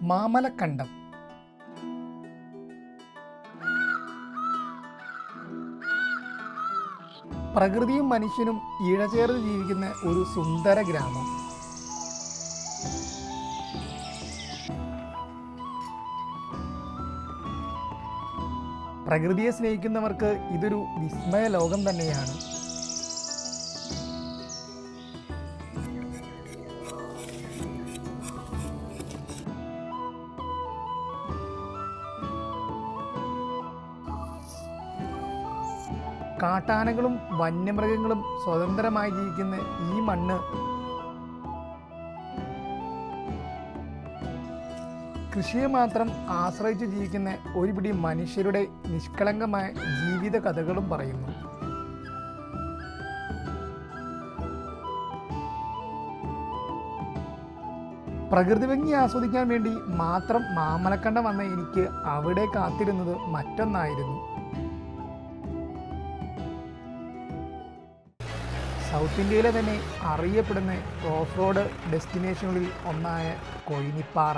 മാമലക്കണ്ടം. പ്രകൃതിയും മനുഷ്യനും ഇഴചേർന്ന് ജീവിക്കുന്ന ഒരു സുന്ദര ഗ്രാമം. പ്രകൃതിയെ സ്നേഹിക്കുന്നവർക്ക് ഇതൊരു വിസ്മയ ലോകം തന്നെയാണ്. കാട്ടാനകളും വന്യമൃഗങ്ങളും സ്വതന്ത്രമായി ജീവിക്കുന്ന ഈ മണ്ണ് കൃഷിയെ മാത്രം ആശ്രയിച്ച് ജീവിക്കുന്ന ഒരുപിടി മനുഷ്യരുടെ നിഷ്കളങ്കമായ ജീവിത കഥകളും പറയുന്നു. പ്രകൃതി ഭംഗി ആസ്വദിക്കാൻ വേണ്ടി മാത്രം മാമലക്കണ്ടം വന്ന എനിക്ക് അവിടെ കാത്തിരുന്നത് മറ്റൊന്നായിരുന്നു. സൗത്ത് ഇന്ത്യയിലെ തന്നെ അറിയപ്പെടുന്ന ഓഫ് റോഡ് ഡെസ്റ്റിനേഷനുകളിൽ ഒന്നായ കൊയിനിപ്പാറ.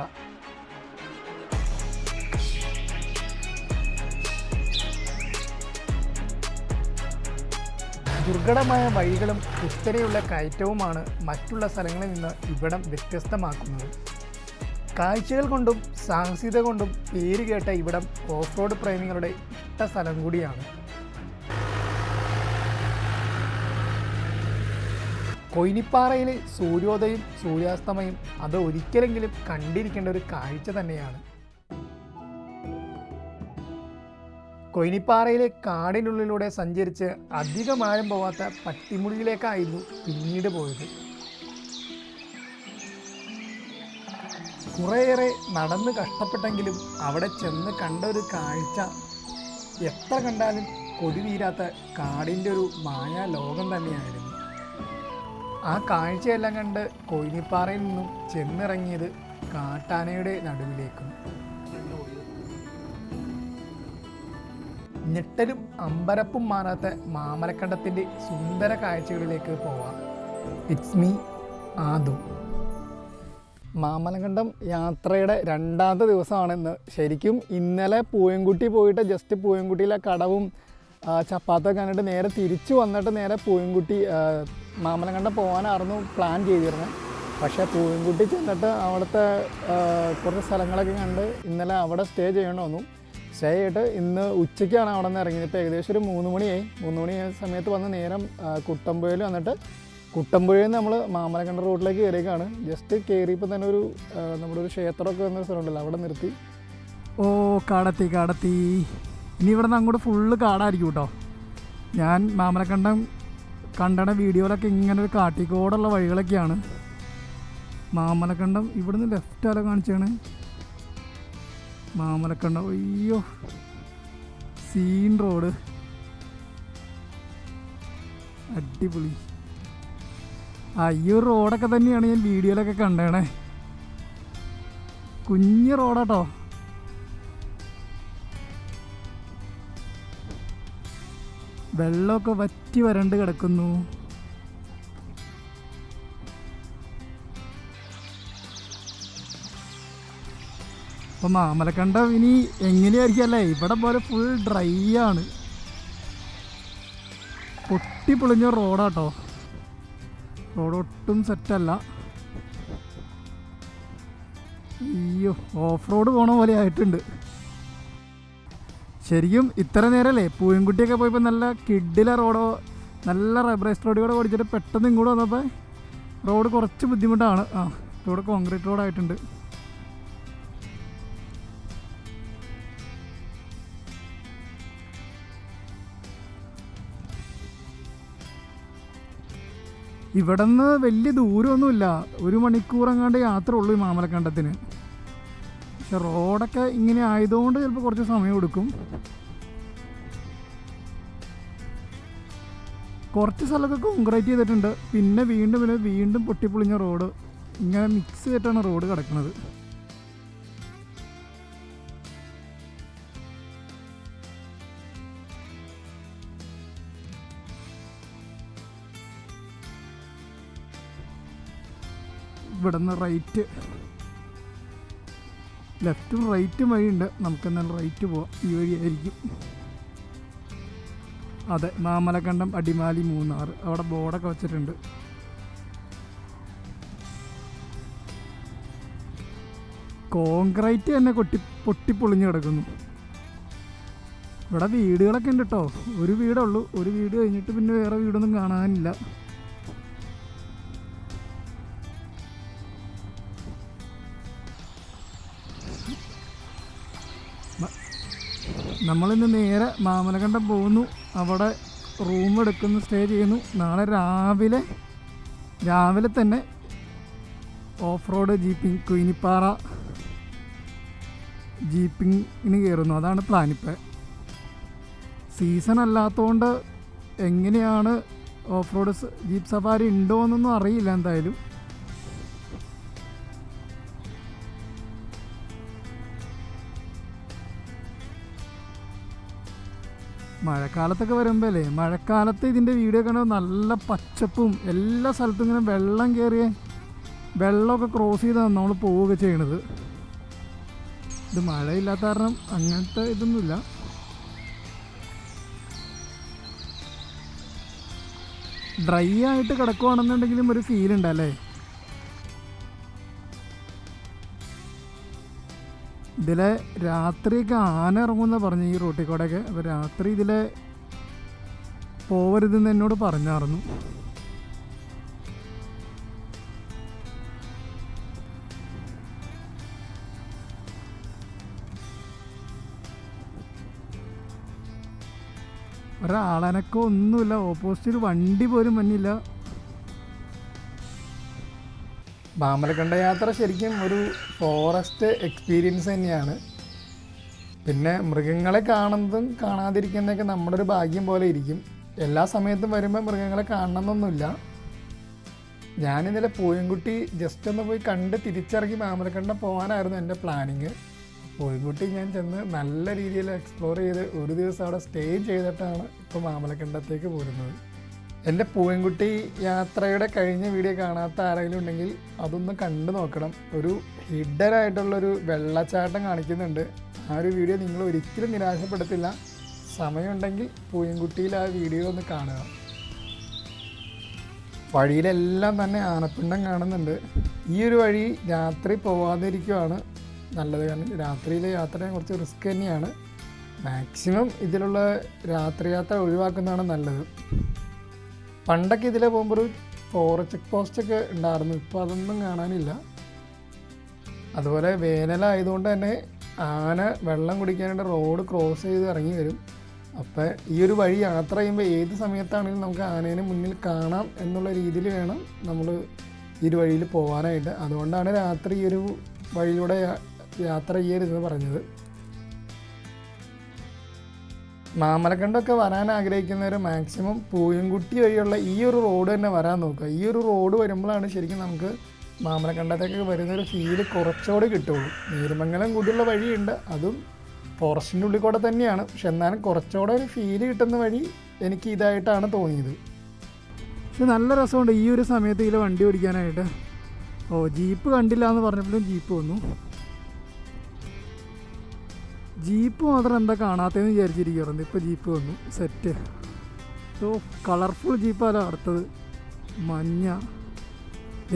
ദുർഘടമായ വഴികളും കുത്തനെയുള്ള കയറ്റവുമാണ് മറ്റുള്ള സ്ഥലങ്ങളിൽ നിന്ന് ഇവിടം വ്യത്യസ്തമാക്കുന്നത്. കാഴ്ചകൾ കൊണ്ടും സാഹസികത കൊണ്ടും പേരുകേട്ട ഇവിടം ഓഫ് റോഡ് പ്രേമികളുടെ ഇഷ്ട സ്ഥലം കൂടിയാണ്. കൊയിനിപ്പാറയിലെ സൂര്യോദയം സൂര്യാസ്തമയം അത് ഒരിക്കലെങ്കിലും കണ്ടിരിക്കേണ്ട ഒരു കാഴ്ച തന്നെയാണ്. കൊയിനിപ്പാറയിലെ കാടിനുള്ളിലൂടെ സഞ്ചരിച്ച് അധികം ആഴം പോവാത്ത പട്ടിമുടിയിലേക്കായിരുന്നു പിന്നീട് പോയത്. കുറേയേറെ നടന്ന് കഷ്ടപ്പെട്ടെങ്കിലും അവിടെ ചെന്ന് കണ്ട ഒരു കാഴ്ച എത്ര കണ്ടാലും കൊതി തീരാത്ത കാടിൻ്റെ ഒരു മായാ ലോകം തന്നെയായിരുന്നു. ആ കാഴ്ചയെല്ലാം കണ്ട് കൊയിനിപ്പാറയിൽ നിന്നും ചെന്നിറങ്ങിയത് കാട്ടാനയുടെ നടുവിലേക്കും. ഞെട്ടലും അമ്പരപ്പും മാറാത്ത മാമലക്കണ്ടത്തിൻ്റെ സുന്ദര കാഴ്ചകളിലേക്ക് പോവാം. It's me ആദു. മാമലക്കണ്ടം യാത്രയുടെ രണ്ടാമത്തെ ദിവസമാണെന്ന്. ശരിക്കും ഇന്നലെ പൂയംകുട്ടി പോയിട്ട് ജസ്റ്റ് പൂയംകുട്ടിയിലെ കടവും ചപ്പാത്തൊക്കെ കണ്ടിട്ട് നേരെ തിരിച്ചു വന്നിട്ട് നേരെ പൂയംകുട്ടി മാമലക്കണ്ടം പോകാനായിരുന്നു പ്ലാൻ ചെയ്തിരുന്നത്. പക്ഷേ പൂയംകുട്ടി ചെന്നിട്ട് അവിടുത്തെ കുറച്ച് സ്ഥലങ്ങളൊക്കെ കണ്ട് ഇന്നലെ അവിടെ സ്റ്റേ ചെയ്യേണ്ടി വന്നു. സ്റ്റേ ചെയ്തിട്ട് ഇന്ന് ഉച്ചയ്ക്കാണ് അവിടെ നിന്ന് ഇറങ്ങിയത്. ഇപ്പോൾ ഏകദേശം ഒരു 3 മണിയായി. 3 മണിയായ സമയത്ത് വന്ന് നേരം കുട്ടമ്പുഴയിൽ വന്നിട്ട് കുട്ടമ്പുഴയിൽ നിന്ന് നമ്മൾ മാമലക്കണ്ടം റോഡിലേക്ക് കയറിയേക്കാണ്. ജസ്റ്റ് കയറിയപ്പോൾ തന്നെ ഒരു നമ്മുടെ ഒരു ക്ഷേത്രമൊക്കെ വന്ന സ്ഥലമുണ്ടല്ലോ, അവിടെ നിർത്തി. ഓ കാടെത്തി. ഇനി ഇവിടെ നിന്ന് അങ്ങോട്ട് ഫുള്ള് കാടായിരിക്കും കേട്ടോ. ഞാൻ മാമലക്കണ്ടം കണ്ടണ വീഡിയോയിലൊക്കെ ഇങ്ങനെ ഒരു കാട്ടിക്കോടുള്ള വഴികളൊക്കെയാണ്. മാമലക്കണ്ടം ഇവിടുന്ന് ലെഫ്റ്റാലോ കാണിച്ചാണ് മാമലക്കണ്ടം. അയ്യോ സീൻ റോഡ്, അടിപൊളി. ഈ ഒരു റോഡൊക്കെ തന്നെയാണ് ഞാൻ വീഡിയോയിലൊക്കെ കണ്ടേണേ. കുഞ്ഞ് റോഡാട്ടോ. വെള്ളമൊക്കെ വറ്റി വരണ്ട് കിടക്കുന്നു. അപ്പം മാമലക്കണ്ടം ഇനി എങ്ങനെയായിരിക്കും അല്ലേ, ഇവിടെ പോലെ ഫുൾ ഡ്രൈ ആണ്. പൊട്ടിപ്പൊളിഞ്ഞ റോഡാട്ടോ. റോഡ് ഒട്ടും സെറ്റല്ല. അയ്യോ ഓഫ് റോഡ് പോണ പോലെ ആയിട്ടുണ്ട്. ശരിക്കും ഇത്ര നേരമല്ലേ പൂയംകുട്ടിയൊക്കെ പോയപ്പോൾ നല്ല കിഡിലെ റോഡോ നല്ല റബ്ബറൈസ് റോഡിലൂടെ ഓടിച്ചിട്ട് പെട്ടെന്ന് ഇങ്ങോട്ട് വന്നപ്പോൾ റോഡ് കുറച്ച് ബുദ്ധിമുട്ടാണ്. ഇവിടെ കോൺക്രീറ്റ് റോഡായിട്ടുണ്ട്. ഇവിടെ നിന്ന് വലിയ ദൂരമൊന്നുമില്ല, 1 മണിക്കൂർ എങ്ങാണ്ട് യാത്ര ഉള്ളൂ ഈ മാമലക്കണ്ടത്തിന്. പക്ഷെ റോഡൊക്കെ ഇങ്ങനെ ആയതുകൊണ്ട് ചിലപ്പോൾ കുറച്ച് സമയം എടുക്കും. കുറച്ച് സ്ഥലമൊക്കെ കോൺക്രീറ്റ് ചെയ്തിട്ടുണ്ട്. പിന്നെ വീണ്ടും പൊട്ടിപ്പൊളിഞ്ഞ റോഡ്, ഇങ്ങനെ മിക്സ് ചെയ്തിട്ടാണ് റോഡ് കിടക്കുന്നത്. ഇവിടുന്ന് റൈറ്റ് ലെഫ്റ്റും റൈറ്റും വഴിയുണ്ട്. നമുക്കെന്നാൽ റൈറ്റ് പോവാം. ഈ വഴിയായിരിക്കും. അതെ, മാമലക്കണ്ടം അടിമാലി മൂന്നാർ. അവിടെ ബോർഡൊക്കെ വെച്ചിട്ടുണ്ട്. കോൺക്രീറ്റ് തന്നെ പൊട്ടിപ്പൊളിഞ്ഞ് കിടക്കുന്നു. ഇവിടെ വീടുകളൊക്കെ ഉണ്ട് കേട്ടോ. ഒരു വീടുള്ളൂ. ഒരു വീട് കഴിഞ്ഞിട്ട് പിന്നെ വേറെ വീടൊന്നും കാണാനില്ല. നമ്മളിന്ന് നേരെ മാമലക്കണ്ടം പോകുന്നു. അവിടെ റൂം എടുക്കുന്നു, സ്റ്റേ ചെയ്യുന്നു. നാളെ രാവിലെ തന്നെ ഓഫ് റോഡ് ജീപ്പിംഗ് കുയിനിപ്പാറ ജീപ്പിങ്ങിന് കയറുന്നു. അതാണ് പ്ലാനിപ്പോൾ. സീസൺ അല്ലാത്തതുകൊണ്ട് എങ്ങനെയാണ് ഓഫ് റോഡ് ജീപ്പ് സഫാരി ഉണ്ടോ എന്നൊന്നും അറിയില്ല. എന്തായാലും മഴക്കാലത്തൊക്കെ വരുമ്പോഴല്ലേ, മഴക്കാലത്ത് ഇതിൻ്റെ വീഡിയോ കാണുമ്പോൾ നല്ല പച്ചപ്പും എല്ലാ സ്ഥലത്തും ഇങ്ങനെ വെള്ളം കയറിയ വെള്ളമൊക്കെ ക്രോസ് ചെയ്താണ് നമ്മൾ പോവുകയൊക്കെ ചെയ്യണത്. ഇത് മഴയില്ലാത്ത കാരണം അങ്ങനത്തെ ഇതൊന്നുമില്ല. ഡ്രൈ ആയിട്ട് കിടക്കുവാണെന്നുണ്ടെങ്കിലും ഒരു ഫീൽ ഉണ്ടല്ലേ. ഇതിലെ രാത്രിയൊക്കെ ആന ഇറങ്ങുമെന്ന് പറഞ്ഞു ഈ റൂട്ടിൽ കൂടെയൊക്കെ. അപ്പോൾ രാത്രി ഇതിലെ പോവരുതെന്ന് എന്നോട് പറഞ്ഞായിരുന്നു. ഒരാളനക്കോ ഒന്നുമില്ല. ഓപ്പോസിറ്റിൽ വണ്ടി പോലും വന്നില്ല. മാമലക്കണ്ട യാത്ര ശരിക്കും ഒരു ഫോറസ്റ്റ് എക്സ്പീരിയൻസ് തന്നെയാണ്. പിന്നെ മൃഗങ്ങളെ കാണുന്നതും കാണാതിരിക്കുന്നതൊക്കെ നമ്മുടെ ഒരു ഭാഗ്യം പോലെ ഇരിക്കും. എല്ലാ സമയത്തും വരുമ്പോൾ മൃഗങ്ങളെ കാണണമെന്നൊന്നുമില്ല. ഞാനിന്നലെ പൂയംകുട്ടി ജസ്റ്റ് ഒന്ന് പോയി കണ്ട് തിരിച്ചിറങ്ങി മാമലക്കണ്ട പോകാനായിരുന്നു എൻ്റെ പ്ലാനിങ്. പൂയംകുട്ടി ഞാൻ ചെന്ന് നല്ല രീതിയിൽ എക്സ്പ്ലോർ ചെയ്ത് ഒരു ദിവസം അവിടെ സ്റ്റേ ചെയ്തിട്ടാണ് ഇപ്പോൾ മാമലക്കണ്ടത്തേക്ക് പോരുന്നത്. എൻ്റെ പൂയംകുട്ടി യാത്രയുടെ കഴിഞ്ഞ വീഡിയോ കാണാത്ത ആരെങ്കിലും ഉണ്ടെങ്കിൽ അതൊന്ന് കണ്ടു നോക്കണം. ഒരു ഹിഡനായിട്ടുള്ളൊരു വെള്ളച്ചാട്ടം കാണിക്കുന്നുണ്ട്. ആ ഒരു വീഡിയോ നിങ്ങൾ ഒരിക്കലും നിരാശപ്പെടുത്തില്ല. സമയമുണ്ടെങ്കിൽ പൂയംകുട്ടിയിൽ ആ വീഡിയോ ഒന്ന് കാണുക. വഴിയിലെല്ലാം തന്നെ ആനപ്പിണ്ടം കാണുന്നുണ്ട്. ഈ ഒരു വഴി രാത്രി പോവാതിരിക്കുവാണ് നല്ലത്. കാരണം രാത്രിയിലെ യാത്ര കുറച്ച് റിസ്ക് തന്നെയാണ്. മാക്സിമം ഇതിലുള്ള രാത്രി യാത്ര ഒഴിവാക്കുന്നതാണ് നല്ലത്. പണ്ടൊക്കെ ഇതിലെ പോകുമ്പോൾ ഒരു ഫോറസ്റ്റ് ചെക്ക് പോസ്റ്റൊക്കെ ഉണ്ടായിരുന്നു. ഇപ്പോൾ അതൊന്നും കാണാനില്ല. അതുപോലെ വേനലായതുകൊണ്ട് തന്നെ ആന വെള്ളം കുടിക്കാനായിട്ട് റോഡ് ക്രോസ് ചെയ്ത് ഇറങ്ങി വരും. അപ്പോൾ ഈ ഒരു വഴി യാത്ര ചെയ്യുമ്പോൾ ഏത് സമയത്താണെങ്കിലും നമുക്ക് ആനേനെ മുന്നിൽ കാണാം എന്നുള്ള രീതിയിൽ വേണം നമ്മൾ ഈ ഒരു വഴിയിൽ പോകാനായിട്ട്. അതുകൊണ്ടാണ് രാത്രി ഈ ഒരു വഴിയിലൂടെ യാത്ര ചെയ്യരുതെന്ന് പറഞ്ഞത്. മാമലക്കണ്ടൊക്കെ വരാൻ ആഗ്രഹിക്കുന്നവർ മാക്സിമം പൂയംകുട്ടി വഴിയുള്ള ഈ ഒരു റോഡ് തന്നെ വരാൻ നോക്കുക. ഈ ഒരു റോഡ് വരുമ്പോഴാണ് ശരിക്കും നമുക്ക് മാമലക്കണ്ടത്തേക്ക് വരുന്നൊരു ഫീല് കുറച്ചുകൂടി കിട്ടുള്ളൂ. നീരുമംഗലം കൂടിയുള്ള വഴിയുണ്ട്, അതും ഫോറസ്റ്റിൻ്റെ ഉള്ളിൽ കൂടെ തന്നെയാണ്. പക്ഷെ എന്നാലും കുറച്ചുകൂടെ ഒരു ഫീല് കിട്ടുന്ന വഴി എനിക്ക് ഇതായിട്ടാണ് തോന്നിയത്. പക്ഷെ നല്ല രസമുണ്ട് ഈ ഒരു സമയത്ത് ഇതിൽ വണ്ടി ഓടിക്കാനായിട്ട്. ജീപ്പ് കണ്ടില്ല എന്ന് പറഞ്ഞപ്പോഴും ജീപ്പ് വന്നു. ജീപ്പ് മാത്രം എന്താ കാണാത്തതെന്ന് വിചാരിച്ചിരിക്കുകയായിരുന്നു. ഇപ്പോൾ ജീപ്പ് വന്നു, സെറ്റ്. കളർഫുൾ ജീപ്പാലോ അടുത്തത്. മഞ്ഞ,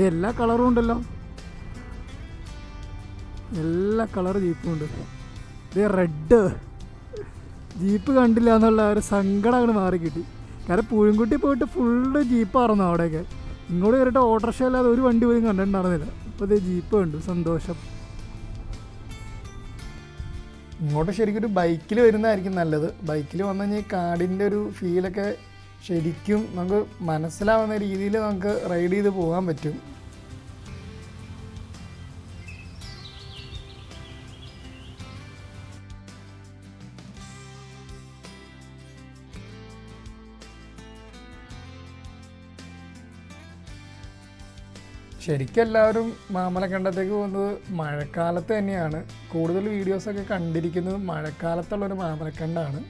എല്ലാ കളറും ഉണ്ടല്ലോ. എല്ലാ കളർ ജീപ്പും ഉണ്ട്. ഇത് റെഡ്. ജീപ്പ് കണ്ടില്ല എന്നുള്ള ഒരു സങ്കടം അങ്ങോട്ട് മാറി കിട്ടി. കാരണം പൂയംകുട്ടി പോയിട്ട് ഫുള്ള് ജീപ്പായിരുന്നു അവിടെയൊക്കെ. ഇങ്ങോട്ട് കയറിയിട്ട് ഓട്ടോറിക്ഷ അല്ലാതെ ഒരു വണ്ടി പോലും കണ്ടിട്ടുണ്ടായിരുന്നില്ല. അപ്പോൾ ഇത് ജീപ്പ് കണ്ടു, സന്തോഷം. ഇങ്ങോട്ട് ശരിക്കും ഒരു ബൈക്കിൽ വരുന്നതായിരിക്കും നല്ലത്. ബൈക്കിൽ വന്നു കഴിഞ്ഞാൽ കാടിൻ്റെ ഒരു ഫീലൊക്കെ ശരിക്കും നമുക്ക് മനസ്സിലാവുന്ന രീതിയിൽ നമുക്ക് റൈഡ് ചെയ്ത് പോകാൻ പറ്റും. ശരിക്കും എല്ലാവരും മാമലക്കണ്ടത്തേക്ക് പോകുന്നത് മഴക്കാലത്ത് തന്നെയാണ്. കൂടുതൽ വീഡിയോസൊക്കെ കണ്ടിരിക്കുന്നത് മഴക്കാലത്തുള്ളൊരു മാമലക്കണ്ടാണ്.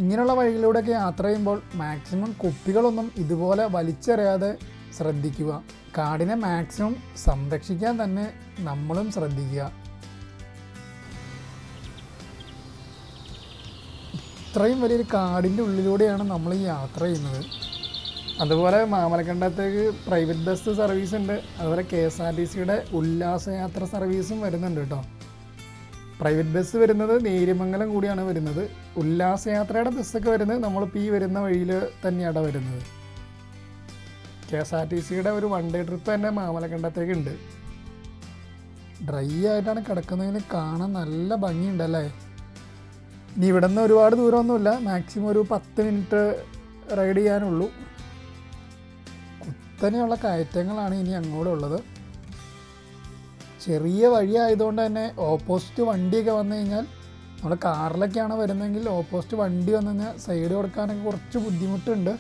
ഇങ്ങനെയുള്ള വഴികളിലൂടെയൊക്കെ യാത്ര ചെയ്യുമ്പോൾ മാക്സിമം കുപ്പികളൊന്നും ഇതുപോലെ വലിച്ചെറിയാതെ ശ്രദ്ധിക്കുക. കാടിനെ മാക്സിമം സംരക്ഷിക്കാൻ തന്നെ നമ്മളും ശ്രദ്ധിക്കുക. ഇത്രയും വലിയൊരു കാടിൻ്റെ ഉള്ളിലൂടെയാണ് നമ്മൾ ഈ യാത്ര ചെയ്യുന്നത്. അതുപോലെ മാമലക്കണ്ടത്തേക്ക് പ്രൈവറ്റ് ബസ് സർവീസ് ഉണ്ട്. അതുപോലെ KSRTCയുടെ ഉല്ലാസയാത്ര സർവീസും വരുന്നുണ്ട് കേട്ടോ. പ്രൈവറ്റ് ബസ് വരുന്നത് നേര്യമംഗലം കൂടിയാണ് വരുന്നത്. ഉല്ലാസയാത്രയുടെ ബസ്സൊക്കെ വരുന്നത് നമ്മളിപ്പോൾ ഈ വരുന്ന വഴിയിൽ തന്നെയാണ് വരുന്നത്. KSRTCയുടെ ഒരു 1 ഡേ ട്രിപ്പ് തന്നെ മാമലക്കണ്ടത്തേക്ക് ഉണ്ട്. ഡ്രൈ ആയിട്ടാണ് കിടക്കുന്നതിന് കാണാൻ നല്ല ഭംഗിയുണ്ടല്ലേ. ഇനി ഇവിടെ നിന്ന് ഒരുപാട് ദൂരമൊന്നുമില്ല, മാക്സിമം ഒരു 10 മിനിറ്റ് റൈഡ് ചെയ്യാനുള്ളൂ. കുത്തനെയുള്ള കയറ്റങ്ങളാണ് ഇനി അങ്ങോട്ടുള്ളത്. ചെറിയ വഴി ആയതുകൊണ്ട് തന്നെ ഓപ്പോസിറ്റ് വണ്ടിയൊക്കെ വന്നു കഴിഞ്ഞാൽ, നമ്മൾ കാറിലൊക്കെയാണ് വരുന്നതെങ്കിൽ ഓപ്പോസിറ്റ് വണ്ടി വന്നു കഴിഞ്ഞാൽ സൈഡ് കൊടുക്കാനൊക്കെ കുറച്ച് ബുദ്ധിമുട്ടുണ്ട്.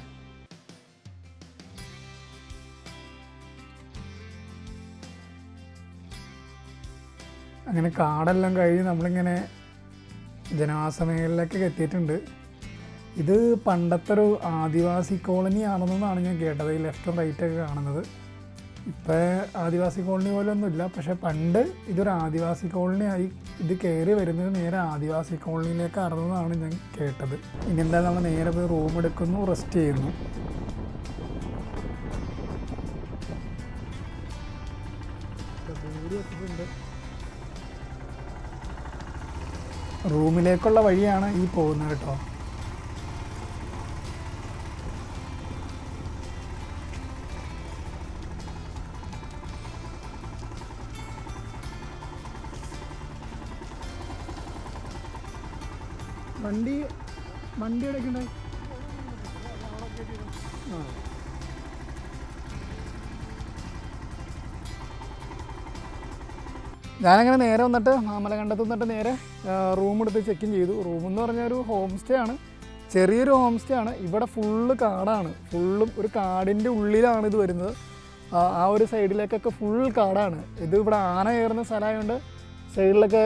അങ്ങനെ കാടെല്ലാം കഴിഞ്ഞ് നമ്മളിങ്ങനെ ജനവാസ മേഖലയിലേക്കൊക്കെ എത്തിയിട്ടുണ്ട്. ഇത് പണ്ടത്തെ ഒരു ആദിവാസി കോളനി ആണെന്നാണ് ഞാൻ കേട്ടത്, ഈ ലെഫ്റ്റും റൈറ്റൊക്കെ കാണുന്നത്. ഇപ്പോൾ ആദിവാസി കോളനി പോലൊന്നുമില്ല, പക്ഷേ പണ്ട് ഇതൊരു ആദിവാസി കോളനിയായി. ഇത് കയറി വരുന്നത് നേരെ ആദിവാസി കോളനിയിലേക്കാണെന്നാണ് ഞാൻ കേട്ടത്. ഇനി എന്തായാലും നമ്മൾ നേരെ പോയി റൂം എടുക്കുന്നു, റെസ്റ്റ് ചെയ്യുന്നു. റൂമിലേക്കുള്ള വഴിയാണ് ഈ പോകുന്നത് കേട്ടോ. വണ്ടി എടുക്കണ്ടേ? ഞാനങ്ങനെ നേരെ വന്നിട്ട് മാമലക്കണ്ടത്ത് വന്നിട്ട് നേരെ റൂം എടുത്ത് ചെക്ക് ഇൻ ചെയ്തു. റൂമെന്ന് പറഞ്ഞാൽ ഒരു ഹോം സ്റ്റേ ആണ്, ചെറിയൊരു ഹോം സ്റ്റേ ആണ്. ഇവിടെ ഫുള്ള് കാടാണ്, ഫുള്ളും ഒരു കാടിൻ്റെ ഉള്ളിലാണ് ഇത് വരുന്നത്. ആ ഒരു സൈഡിലേക്കൊക്കെ ഫുൾ കാടാണ്. ഇത് ഇവിടെ ആന കയറുന്ന സ്ഥലമായതുകൊണ്ട് സൈഡിലൊക്കെ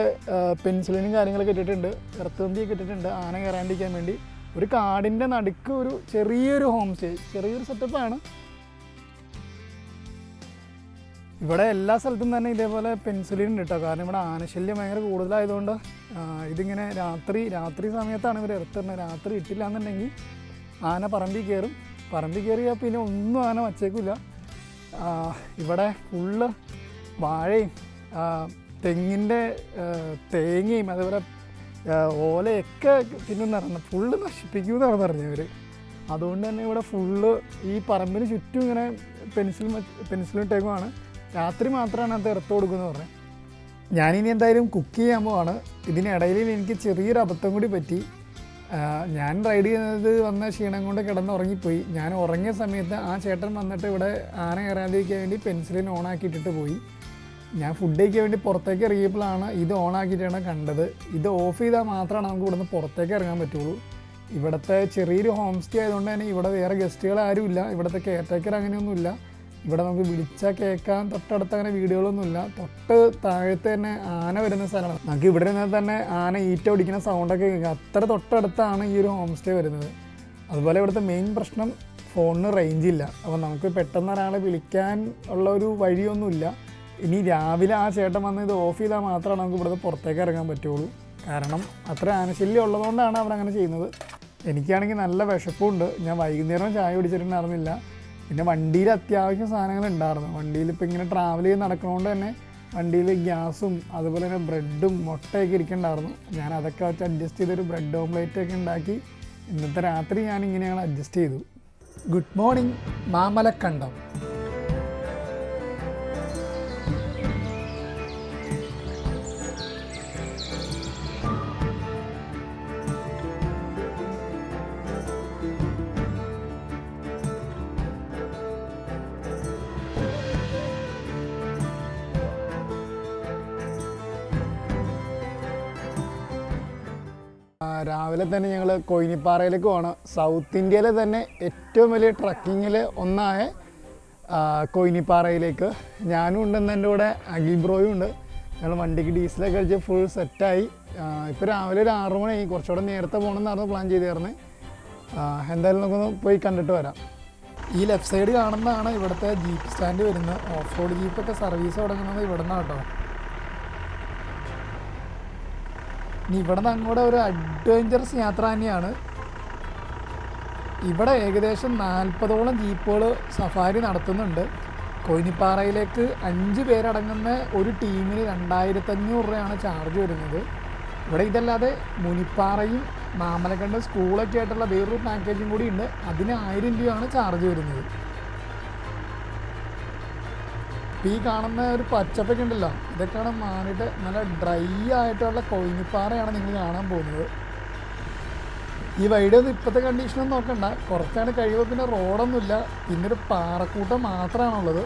പെൻസിലിനും കാര്യങ്ങളൊക്കെ ഇട്ടിട്ടുണ്ട്, ഇറത്തുകമ്പിയൊക്കെ ഇട്ടിട്ടുണ്ട് ആന കയറാണ്ടിരിക്കാൻ വേണ്ടി. ഒരു കാടിൻ്റെ നടുക്ക് ഒരു ചെറിയൊരു ഹോം സ്റ്റേ, ചെറിയൊരു സെറ്റപ്പാണ്. ഇവിടെ എല്ലാ സ്ഥലത്തും തന്നെ ഇതേപോലെ പെൻസിലിൻ ഉണ്ട് കേട്ടോ. കാരണം ഇവിടെ ആനശല്യം ഭയങ്കര കൂടുതലായതുകൊണ്ട് ഇതിങ്ങനെ രാത്രി സമയത്താണ് ഇവർ ഇറത്തുന്നത്. രാത്രി ഇട്ടില്ല എന്നുണ്ടെങ്കിൽ ആന പറമ്പിൽ കയറിയാൽ പിന്നെ ഒന്നും ആന വച്ചേക്കില്ല. ഇവിടെ ഫുള്ള് വാഴയും തെങ്ങിൻ്റെ തേങ്ങയും അതുപോലെ ഓലയൊക്കെ തിന്നുന്നറിഞ്ഞു ഫുള്ള് നശിപ്പിക്കുമെന്നാണ് പറഞ്ഞവർ. അതുകൊണ്ട് തന്നെ ഇവിടെ ഫുള്ള് ഈ പറമ്പിന് ചുറ്റും ഇങ്ങനെ പെൻസിലിട്ടേക്കുമാണ്. രാത്രി മാത്രമാണ് അത് ഇറത്ത് കൊടുക്കുന്നത് പറഞ്ഞത്. ഞാനിനി എന്തായാലും കുക്ക് ചെയ്യാൻ പോവാണ്. ഇതിനിടയിൽ എനിക്ക് ചെറിയൊരു അബദ്ധം കൂടി പറ്റി. ഞാൻ റൈഡ് ചെയ്യുന്നത് വന്ന ക്ഷീണം കൊണ്ട് കിടന്നുറങ്ങിപ്പോയി. ഞാൻ ഉറങ്ങിയ സമയത്ത് ആ ചേട്ടൻ വന്നിട്ട് ഇവിടെ ആന കയറാതിരിക്കാൻ വേണ്ടി പെൻസിലിൻ ഓണാക്കിയിട്ടിട്ട് പോയി. ഞാൻ ഫുഡ് കഴിക്കാൻ വേണ്ടി പുറത്തേക്ക് ഇറങ്ങിയപ്പോഴാണ് ഇത് ഓണാക്കിയിട്ടാണ് കണ്ടത്. ഇത് ഓഫ് ചെയ്താൽ മാത്രമാണ് നമുക്ക് ഇവിടുന്ന് പുറത്തേക്ക് ഇറങ്ങാൻ പറ്റുള്ളൂ. ഇവിടുത്തെ ചെറിയൊരു ഹോം സ്റ്റേ ആയതുകൊണ്ട് തന്നെ ഇവിടെ വേറെ ഗസ്റ്റുകൾ ആരുമില്ല. ഇവിടുത്തെ കെയർടേക്കർ അങ്ങനെയൊന്നുമില്ല. ഇവിടെ നമുക്ക് വിളിച്ചാൽ കേൾക്കാൻ തൊട്ടടുത്ത് അങ്ങനെ വീടുകളൊന്നുമില്ല. തൊട്ട് താഴത്ത് തന്നെ ആന വരുന്ന സ്ഥലമാണ്. നമുക്ക് ഇവിടെ നിന്നാൽ തന്നെ ആന ഈറ്റ ഓടിക്കുന്ന സൗണ്ടൊക്കെ കേൾക്കുക. അത്ര തൊട്ടടുത്താണ് ഈ ഒരു ഹോം സ്റ്റേ വരുന്നത്. അതുപോലെ ഇവിടുത്തെ മെയിൻ പ്രശ്നം ഫോണിന് റേഞ്ചില്ല. അപ്പോൾ നമുക്ക് പെട്ടെന്ന് ഒരാളെ വിളിക്കാൻ ഉള്ള ഒരു വഴിയൊന്നുമില്ല. ഇനി രാവിലെ ആ ചേട്ടൻ വന്ന് ഇത് ഓഫ് ചെയ്താൽ മാത്രമാണ് നമുക്ക് ഇവിടുത്തെ പുറത്തേക്ക് ഇറങ്ങാൻ പറ്റുള്ളൂ. കാരണം അത്ര ആനശല്യം ഉള്ളതുകൊണ്ടാണ് അവരങ്ങനെ ചെയ്യുന്നത്. എനിക്കാണെങ്കിൽ നല്ല വിശപ്പുണ്ട്. ഞാൻ വൈകുന്നേരം ചായ കുടിച്ചിട്ടുണ്ടായിരുന്നില്ല. പിന്നെ വണ്ടിയിൽ അത്യാവശ്യം സാധനങ്ങൾ ഉണ്ടായിരുന്നു. വണ്ടിയിൽ ഇപ്പോൾ ഇങ്ങനെ ട്രാവൽ ചെയ്ത് നടക്കുന്നതുകൊണ്ട് തന്നെ വണ്ടിയിൽ ഗ്യാസും അതുപോലെ തന്നെ ബ്രെഡും മുട്ടയൊക്കെ ഇരിക്കുന്നുണ്ടായിരുന്നു. ഞാൻ അതൊക്കെ വെച്ച് അഡ്ജസ്റ്റ് ചെയ്തൊരു ബ്രെഡ് ഓംലേറ്റൊക്കെ ഉണ്ടാക്കി ഇന്നത്തെ രാത്രി ഞാനിങ്ങനെയാണ് അഡ്ജസ്റ്റ് ചെയ്തു. Good morning Mamalakandam. രാവിലെ തന്നെ ഞങ്ങൾ കൊയിനിപ്പാറയിലേക്ക് പോകണം. സൗത്ത് ഇന്ത്യയിലെ തന്നെ ഏറ്റവും വലിയ ട്രക്കിങ്ങിൽ ഒന്നായ കൊയിനിപ്പാറയിലേക്ക്. ഞാനും ഉണ്ടെന്ന് എൻ്റെ കൂടെ അഖിൽ ബ്രോയും ഉണ്ട്. ഞങ്ങൾ വണ്ടിക്ക് ഡീസലൊക്കെ അടിച്ച് ഫുൾ സെറ്റായി ഇപ്പോൾ രാവിലെ ഒരു 6 മണിയായി. കുറച്ചുകൂടെ നേരത്തെ പോകണമെന്നായിരുന്നു പ്ലാൻ ചെയ്തിരുന്നത്. എന്തായാലും നമുക്കൊന്ന് പോയി കണ്ടിട്ട് വരാം. ഈ ലെഫ്റ്റ് സൈഡ് കാണുന്നതാണ് ഇവിടുത്തെ ജീപ്പ് സ്റ്റാൻഡ് വരുന്നത്. ഓഫ് റോഡ് ജീപ്പൊക്കെ സർവീസ് തുടങ്ങുന്നത് ഇവിടെ നിന്നാണ് കേട്ടോ. ഇനി ഇവിടെ നിന്ന് അങ്ങോട്ട് ഒരു അഡ്വഞ്ചറസ് യാത്ര തന്നെയാണ്. ഇവിടെ ഏകദേശം 40ഓളം ജീപ്പുകൾ സഫാരി നടത്തുന്നുണ്ട്. കൊയിനിപ്പാറയിലേക്ക് 5 പേരടങ്ങുന്ന ഒരു ടീമിന് 2500 രൂപയാണ് ചാർജ് വരുന്നത്. ഇവിടെ ഇതല്ലാതെ മുനിപ്പാറയും മാമലക്കണ്ടം സ്കൂളൊക്കെ ആയിട്ടുള്ള വേറൊരു പാക്കേജും കൂടി ഉണ്ട്. അതിന് 1000 രൂപയാണ് ചാർജ് വരുന്നത്. ഈ കാണുന്ന ഒരു പച്ചപ്പൊക്കെ ഉണ്ടല്ലോ, ഇതൊക്കെയാണ് മാറിയിട്ട് നല്ല ഡ്രൈ ആയിട്ടുള്ള കൊയിനിപ്പാറയാണ് നിങ്ങൾ കാണാൻ പോകുന്നത്. ഈ വഴിയുടെ ഒന്നും ഇപ്പോഴത്തെ കണ്ടീഷനൊന്നും നോക്കണ്ട. കുറച്ചാണ് കഴിയുമ്പോൾ പിന്നെ റോഡൊന്നുമില്ല, പിന്നെ ഒരു പാറക്കൂട്ടം മാത്രമാണുള്ളത്.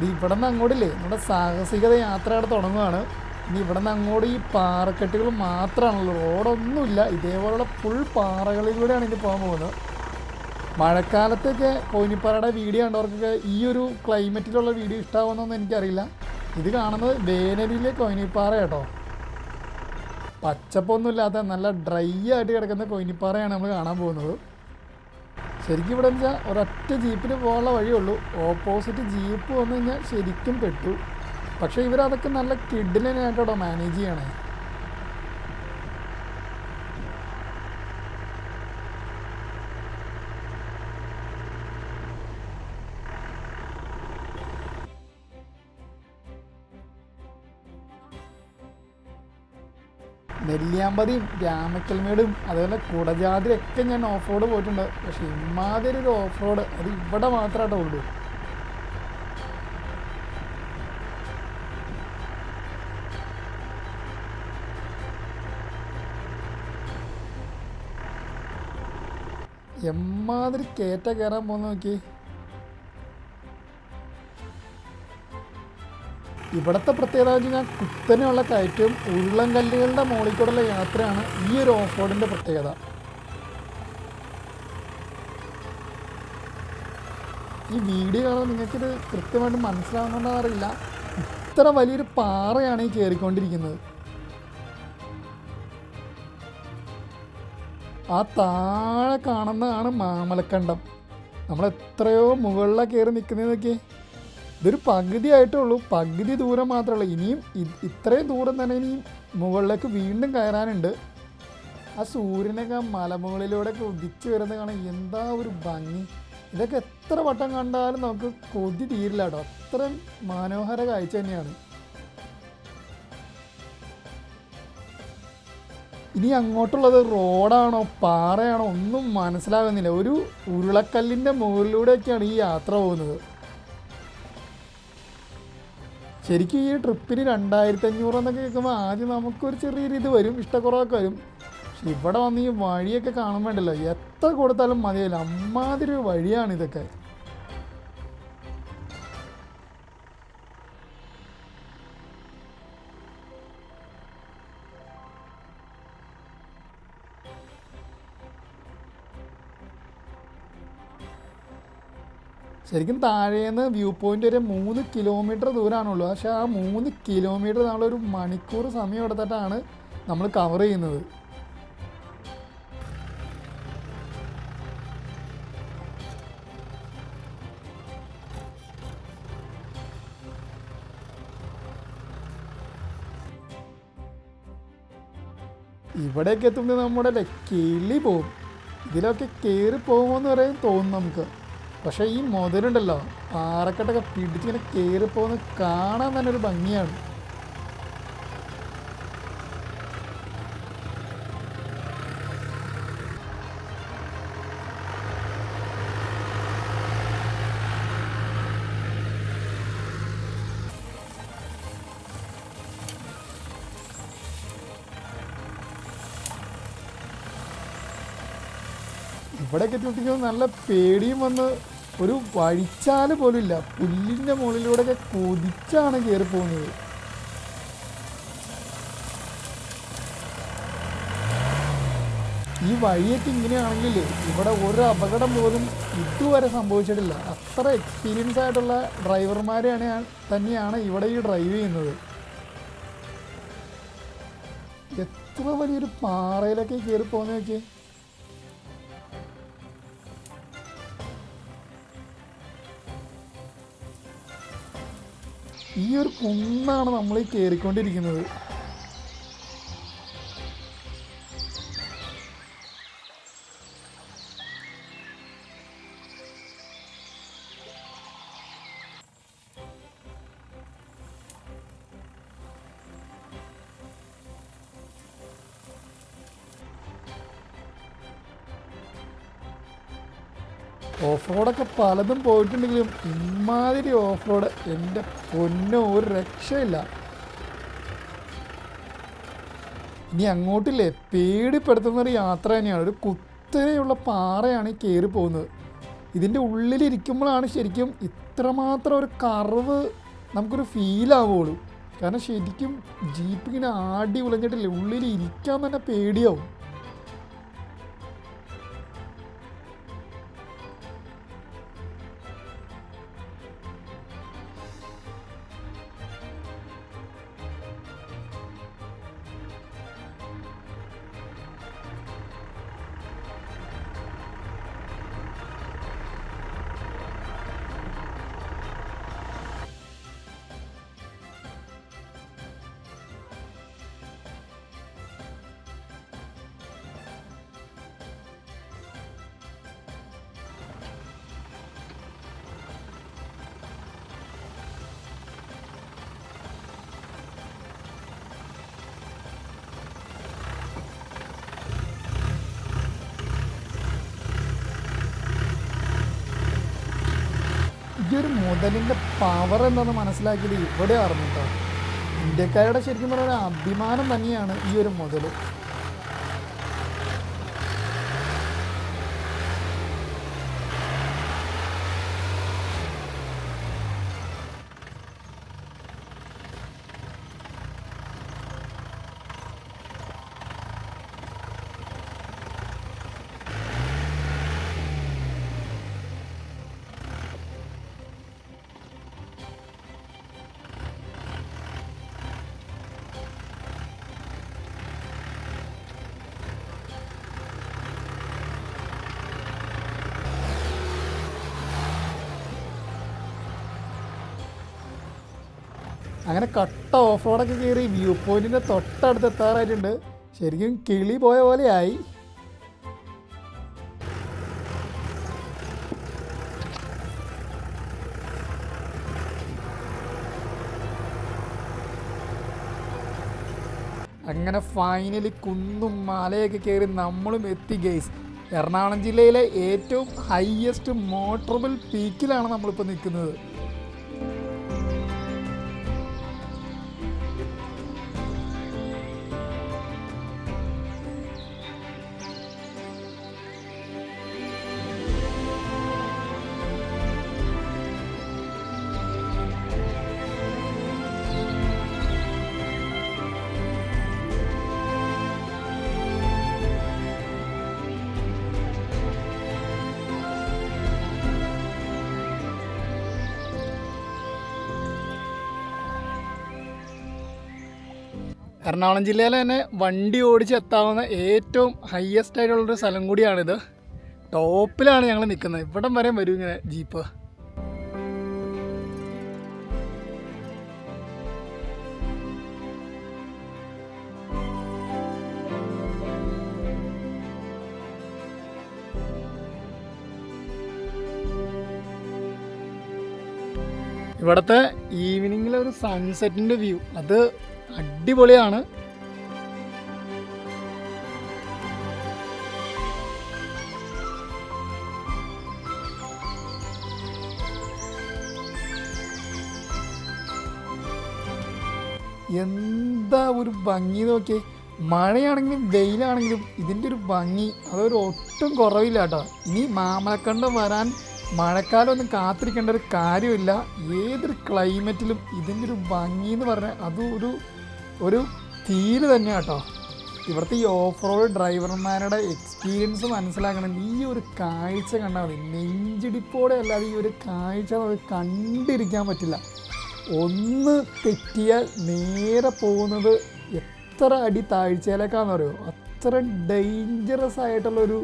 ഇവിടെ നിന്ന് അങ്ങോട്ടില്ലേ നമ്മുടെ സാഹസികത യാത്ര അവിടെ തുടങ്ങുകയാണ്. ഇനി ഇവിടെ നിന്ന് അങ്ങോട്ട് ഈ പാറക്കെട്ടുകൾ മാത്രമാണുള്ളൂ, റോഡൊന്നുമില്ല. ഇതേപോലുള്ള ഫുൾ പാറകളിലൂടെയാണ് ഇനി പോകാൻ പോകുന്നത്. മഴക്കാലത്തൊക്കെ കൊയിനിപ്പാറയുടെ വീഡിയോ കണ്ടവർക്കൊക്കെ ഈ ഒരു ക്ലൈമറ്റിലുള്ള വീഡിയോ ഇഷ്ടമാവുമെന്നൊന്നും എനിക്കറിയില്ല. ഇത് കാണുന്നത് വേനലിലെ കൊയിനിപ്പാറ കേട്ടോ. പച്ചപ്പൊന്നുമില്ലാത്ത നല്ല ഡ്രൈ ആയിട്ട് കിടക്കുന്ന കൊയിനിപ്പാറയാണ് നമ്മൾ കാണാൻ പോകുന്നത്. ശരിക്കും ഇവിടെ വെച്ചാൽ ഒരൊറ്റ ജീപ്പിന് പോകാനുള്ള വഴിയുള്ളൂ. ഓപ്പോസിറ്റ് ജീപ്പ് വന്നു കഴിഞ്ഞാൽ ശരിക്കും പെട്ടു. പക്ഷേ ഇവരതൊക്കെ നല്ല കിഡിലിനായിട്ടോ മാനേജ് ചെയ്യണേ. നെല്ലിയാമ്പതിയും രാമക്കൽമേടും അതുപോലെ കുടജാതിയൊക്കെ ഞാൻ ഓഫ് റോഡ് പോയിട്ടുണ്ട്. പക്ഷേ ഇമാതിരി ഒരു ഓഫ് റോഡ് അത് ഇവിടെ മാത്രമായിട്ടേ ഉള്ളൂ. എമ്മാതിരി കയറ്റ കയറാൻ പോകുന്ന നോക്കി. ഇവിടുത്തെ പ്രത്യേകത വെച്ച് കഴിഞ്ഞാൽ കുത്തനെയുള്ള കയറ്റവും ഉരുളൻ കല്ലുകളുടെ മുകളിൽ കൂടെയുള്ള യാത്രയാണ് ഈ ഒരു ഓഫ് റോഡിൻ്റെ പ്രത്യേകത. ഈ വീഡിയോ കാണുമ്പോൾ നിങ്ങൾക്കിത് കൃത്യമായിട്ട് മനസ്സിലാവുന്നുണ്ടോ അറിയില്ല. ഇത്ര വലിയൊരു പാറയാണ് ഈ കയറിക്കൊണ്ടിരിക്കുന്നത്. ആ താഴെ കാണുന്നതാണ് മാമലക്കണ്ടം. നമ്മളെത്രയോ മുകളിലാണ് കയറി നിൽക്കുന്നതൊക്കെ. ഇതൊരു പകുതിയായിട്ടേ ഉള്ളൂ, പകുതി ദൂരം മാത്രമേ ഉള്ളൂ. ഇനിയും ഇത്രയും ദൂരം തന്നെ ഇനിയും മുകളിലേക്ക് വീണ്ടും കയറാനുണ്ട്. ആ സൂര്യനൊക്കെ മലമുകളിലൂടെയൊക്കെ ഉദിച്ച് വരുന്നത് കാണാൻ എന്താ ഒരു ഭംഗി. ഇതൊക്കെ എത്ര വട്ടം കണ്ടാലും നമുക്ക് കൊതി തീരില്ല കേട്ടോ. അത്രയും മനോഹര കാഴ്ച തന്നെയാണ്. ഇനി അങ്ങോട്ടുള്ളത് റോഡാണോ പാറയാണോ ഒന്നും മനസ്സിലാകുന്നില്ല. ഒരു ഉരുളക്കല്ലിൻ്റെ മുകളിലൂടെയൊക്കെയാണ് ഈ യാത്ര പോകുന്നത്. ശരിക്കും ഈ ട്രിപ്പിന് 2500 എന്നൊക്കെ കേൾക്കുമ്പോൾ ആദ്യം നമുക്കൊരു ചെറിയൊരു ഇത് വരും, ഇഷ്ടക്കുറവൊക്കെ വരും. പക്ഷെ ഇവിടെ വന്ന് ഈ വഴിയൊക്കെ കാണുമ്പോണ്ടല്ലോ എത്ര കൊടുത്താലും മതിയല്ല, അമ്മാതിരി ഒരു വഴിയാണ് ഇതൊക്കെ. ശരിക്കും താഴേന്ന് വ്യൂ പോയിൻ്റ് വരെ 3 കിലോമീറ്റർ ദൂരമാണുള്ളൂ. പക്ഷേ ആ 3 കിലോമീറ്റർ നമ്മളൊരു മണിക്കൂർ സമയം എടുത്തിട്ടാണ് നമ്മൾ കവർ ചെയ്യുന്നത്. ഇവിടെയൊക്കെ എത്തുമ്പോൾ നമ്മുടെ കിളി പോകും. ഇതിലൊക്കെ കയറി പോകുമെന്ന് പറയാൻ തോന്നും നമുക്ക്. പക്ഷേ ഈ മുതലുണ്ടല്ലോ പാറക്കെട്ടൊക്കെ പിടിച്ചിങ്ങനെ കയറിപ്പോകുന്നത് കാണാൻ തന്നെ ഒരു ഭംഗിയാണ്. ഇവിടെയൊക്കെ എത്തിക്കുമ്പോൾ നല്ല പേടിയും വന്ന് ഒരു വഴിച്ചാൽ പോലും ഇല്ല. പുല്ലിൻ്റെ മുകളിലൂടെയൊക്കെ കൊതിച്ചാണ് കയറി പോകുന്നത്. ഈ ഈ വഴിയൊക്കെ ഇങ്ങനെയാണെങ്കിൽ ഇവിടെ ഒരു അപകടം പോലും ഇതുവരെ സംഭവിച്ചിട്ടില്ല. അത്ര എക്സ്പീരിയൻസ് ആയിട്ടുള്ള ഡ്രൈവർമാരെയാണ് തന്നെയാണ് ഇവിടെ ഈ ഡ്രൈവ് ചെയ്യുന്നത്. എത്ര വലിയൊരു പാറയിലൊക്കെ കയറി പോകുന്ന നോക്കിയേ. ഈ ഒരു കുന്നാണ് നമ്മൾ ഈ കയറിക്കൊണ്ടിരിക്കുന്നത്. ഓഫ് റോഡൊക്കെ പലതും പോയിട്ടുണ്ടെങ്കിലും ഇമാതിരി ഓഫ് റോഡ് എൻ്റെ പൊന്നോ ഒരു രക്ഷയില്ല. ഇനി അങ്ങോട്ടില്ലേ പേടിപ്പെടുത്തുന്നൊരു യാത്ര തന്നെയാണ്. ഒരു കുത്തനെയുള്ള പാറയാണ് ഈ കയറി പോകുന്നത്. ഇതിൻ്റെ ഉള്ളിലിരിക്കുമ്പോഴാണ് ശരിക്കും ഇത്രമാത്രം ഒരു കർവ് നമുക്കൊരു ഫീലാവുള്ളൂ. കാരണം ശരിക്കും ജീപ്പ് ഇങ്ങനെ ആടി ഉലഞ്ഞിട്ടില്ലേ, ഉള്ളിൽ ഇരിക്കാൻ തന്നെ പേടിയാവും. ഈ ഒരു മുതലിൻ്റെ പവർ എന്താണെന്ന് മനസ്സിലാക്കിയത് ഇവിടെ ആയിരുന്നു കേട്ടോ. ഇന്ത്യക്കാരുടെ ശരിക്കും പറഞ്ഞ ഒരു അഭിമാനം തന്നെയാണ് ഈ ഒരു മുതൽ. അങ്ങനെ കട്ട ഓഫ് റോഡൊക്കെ കയറി വ്യൂ പോയിൻറ്റിൻ്റെ തൊട്ടടുത്ത് എത്താറായിട്ടുണ്ട്. ശരിക്കും കിളി പോയ പോലെയായി. അങ്ങനെ ഫൈനലി കുന്നും മലയൊക്കെ കയറി നമ്മളും എത്തി ഗൈസ്. എറണാകുളം ജില്ലയിലെ ഏറ്റവും ഹൈയസ്റ്റ് മോട്ടറബിൾ പീക്കിലാണ് നമ്മളിപ്പോൾ നിൽക്കുന്നത്. എറണാകുളം ജില്ലയിൽ തന്നെ വണ്ടി ഓടിച്ച് എത്താവുന്ന ഏറ്റവും ഹയസ്റ്റ് ആയിട്ടുള്ളൊരു സ്ഥലം കൂടിയാണിത്. ടോപ്പിലാണ് ഞങ്ങൾ നിൽക്കുന്നത്. ഇവിടം വരെ വരും ഇങ്ങനെ ജീപ്പ്. ഇവിടുത്തെ ഈവനിങ്ങിലെ ഒരു സൺസെറ്റിൻ്റെ വ്യൂ അത് അടിപൊളിയാണ്. എന്താ ഒരു ഭംഗി നോക്കിയേ. മഴയാണെങ്കിലും വെയിലാണെങ്കിലും ഇതിൻ്റെ ഒരു ഭംഗി അതൊരു ഒട്ടും കുറവില്ല കേട്ടോ. ഇനി മാമലക്കണ്ടം വരാൻ മഴക്കാലം ഒന്നും കാത്തിരിക്കേണ്ട ഒരു കാര്യമില്ല. ഏതൊരു ക്ലൈമറ്റിലും ഇതിൻ്റെ ഒരു ഭംഗി എന്ന് പറഞ്ഞാൽ അത് ഒരു തീര് തന്നെയാണ് കേട്ടോ. ഇവിടുത്തെ ഈ ഓഫ് റോഡ് ഡ്രൈവർമാരുടെ എക്സ്പീരിയൻസ് മനസ്സിലാക്കണമെങ്കിൽ ഈ ഒരു കാഴ്ച കണ്ടാൽ മതി. നെഞ്ചിടിപ്പോടെ അല്ലാതെ ഈ ഒരു കാഴ്ച നമുക്ക് കണ്ടിരിക്കാൻ പറ്റില്ല. ഒന്ന് തെറ്റിയാൽ നേരെ പോകുന്നത് എത്ര അടി താഴ്ചയിലേക്കാണെന്ന് പറയുമോ, അത്ര ഡേഞ്ചറസ് ആയിട്ടുള്ളൊരു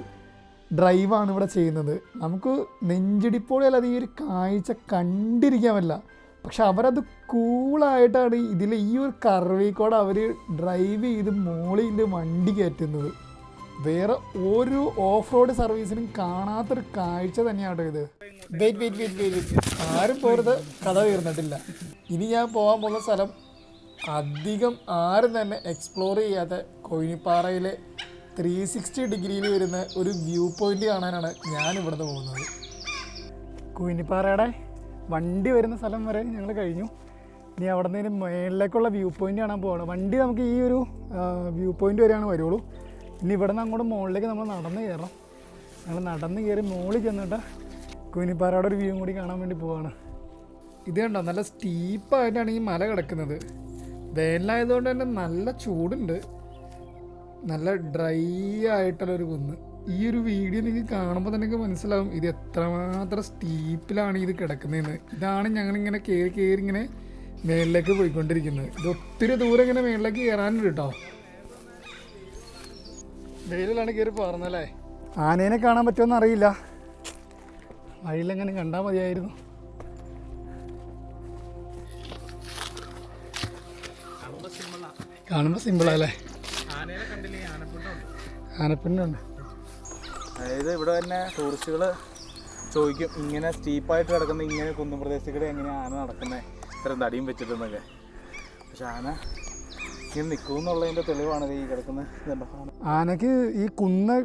ഡ്രൈവാണ് ഇവിടെ ചെയ്യുന്നത്. നമുക്ക് നെഞ്ചിടിപ്പോടെ അല്ലാതെ ഈ ഒരു കാഴ്ച കണ്ടിരിക്കാൻ പറ്റില്ല. പക്ഷെ അവരത് കൂളായിട്ടാണ് ഇതിൽ ഈ ഒരു കർവിക്കോടെ അവർ ഡ്രൈവ് ചെയ്ത് മോളിൽ വണ്ടി കയറ്റുന്നത്. വേറെ ഒരു ഓഫ് റോഡ് സർവീസിനും കാണാത്തൊരു കാഴ്ച തന്നെയാട്ടോ ഇത്. വെയിറ്റ് ആരും പോരുത്, കഥ തീർന്നിട്ടില്ല. ഇനി ഞാൻ പോകാൻ പോകുന്ന സ്ഥലം അധികം ആരും തന്നെ എക്സ്പ്ലോർ ചെയ്യാത്ത കൊയിനിപ്പാറയിലെ 360 ഡിഗ്രിയിൽ വരുന്ന ഒരു വ്യൂ പോയിൻ്റ് കാണാനാണ് ഞാൻ ഇവിടുന്ന് പോകുന്നത്. കൊയിനിപ്പാറയുടെ വണ്ടി വരുന്ന സ്ഥലം വരെ ഞങ്ങൾ കഴിഞ്ഞു. ഇനി അവിടെ നിന്ന് മേളിലേക്കുള്ള വ്യൂ പോയിൻ്റ് കാണാൻ പോവാണ്. വണ്ടി നമുക്ക് ഈ ഒരു വ്യൂ പോയിൻ്റ് വരെയാണ് വരുള്ളൂ. ഇനി ഇവിടെ നിന്ന് അങ്ങോട്ട് മുകളിലേക്ക് നമ്മൾ നടന്ന് കയറണം. ഞങ്ങൾ നടന്ന് കയറി മുകളിൽ ചെന്നിട്ട് കൊയിനിപ്പാറയുടെ ഒരു വ്യൂ കൂടി കാണാൻ വേണ്ടി പോവാണ്. ഇത് കണ്ടോ, നല്ല സ്റ്റീപ്പായിട്ടാണ് ഈ മല കിടക്കുന്നത്. വേനലായതുകൊണ്ട് തന്നെ നല്ല ചൂടുണ്ട്. നല്ല ഡ്രൈ ആയിട്ടുള്ളൊരു കുന്ന്. ഈ ഒരു വീഡിയോ നിങ്ങൾക്ക് കാണുമ്പോൾ തന്നെ നിങ്ങൾക്ക് മനസ്സിലാവും ഇത് എത്രമാത്രം സ്റ്റീപ്പിലാണ് ഇത് കിടക്കുന്നതെന്ന്. ഇതാണ് ഞങ്ങളിങ്ങനെ കയറി ഇങ്ങനെ മേളിലേക്ക് പോയിക്കൊണ്ടിരിക്കുന്നത്. ഇത് ഒത്തിരി ദൂരം ഇങ്ങനെ മേളിലേക്ക് കയറാനുണ്ട് കേട്ടോ. വെയിലാണ് കയറി പറഞ്ഞല്ലേ. ആനേനെ കാണാൻ പറ്റുമെന്ന് അറിയില്ല, വഴിയിലെങ്ങനെ കണ്ടാൽ മതിയായിരുന്നു. കാണുമ്പോൾ സിമ്പിളല്ലേ. ആനപ്പിണ്ടുണ്ട്. അതായത് ഇവിടെ തന്നെ ടൂറിസ്റ്റുകൾ ചോദിക്കും, ഇങ്ങനെ സ്റ്റീപ്പായിട്ട് കിടക്കുന്ന ഇങ്ങനെ കുന്നും പ്രദേശത്ത് എങ്ങനെയാണ് ആന നടക്കുന്നത്, ഇത്ര തടിയും വെച്ചിട്ടെന്നൊക്കെ. പക്ഷെ ആന ഇങ്ങനെ നിൽക്കുമെന്നുള്ളതിൻ്റെ തെളിവാണ് ഈ കിടക്കുന്നത്. ആനക്ക് ഈ കുന്ന്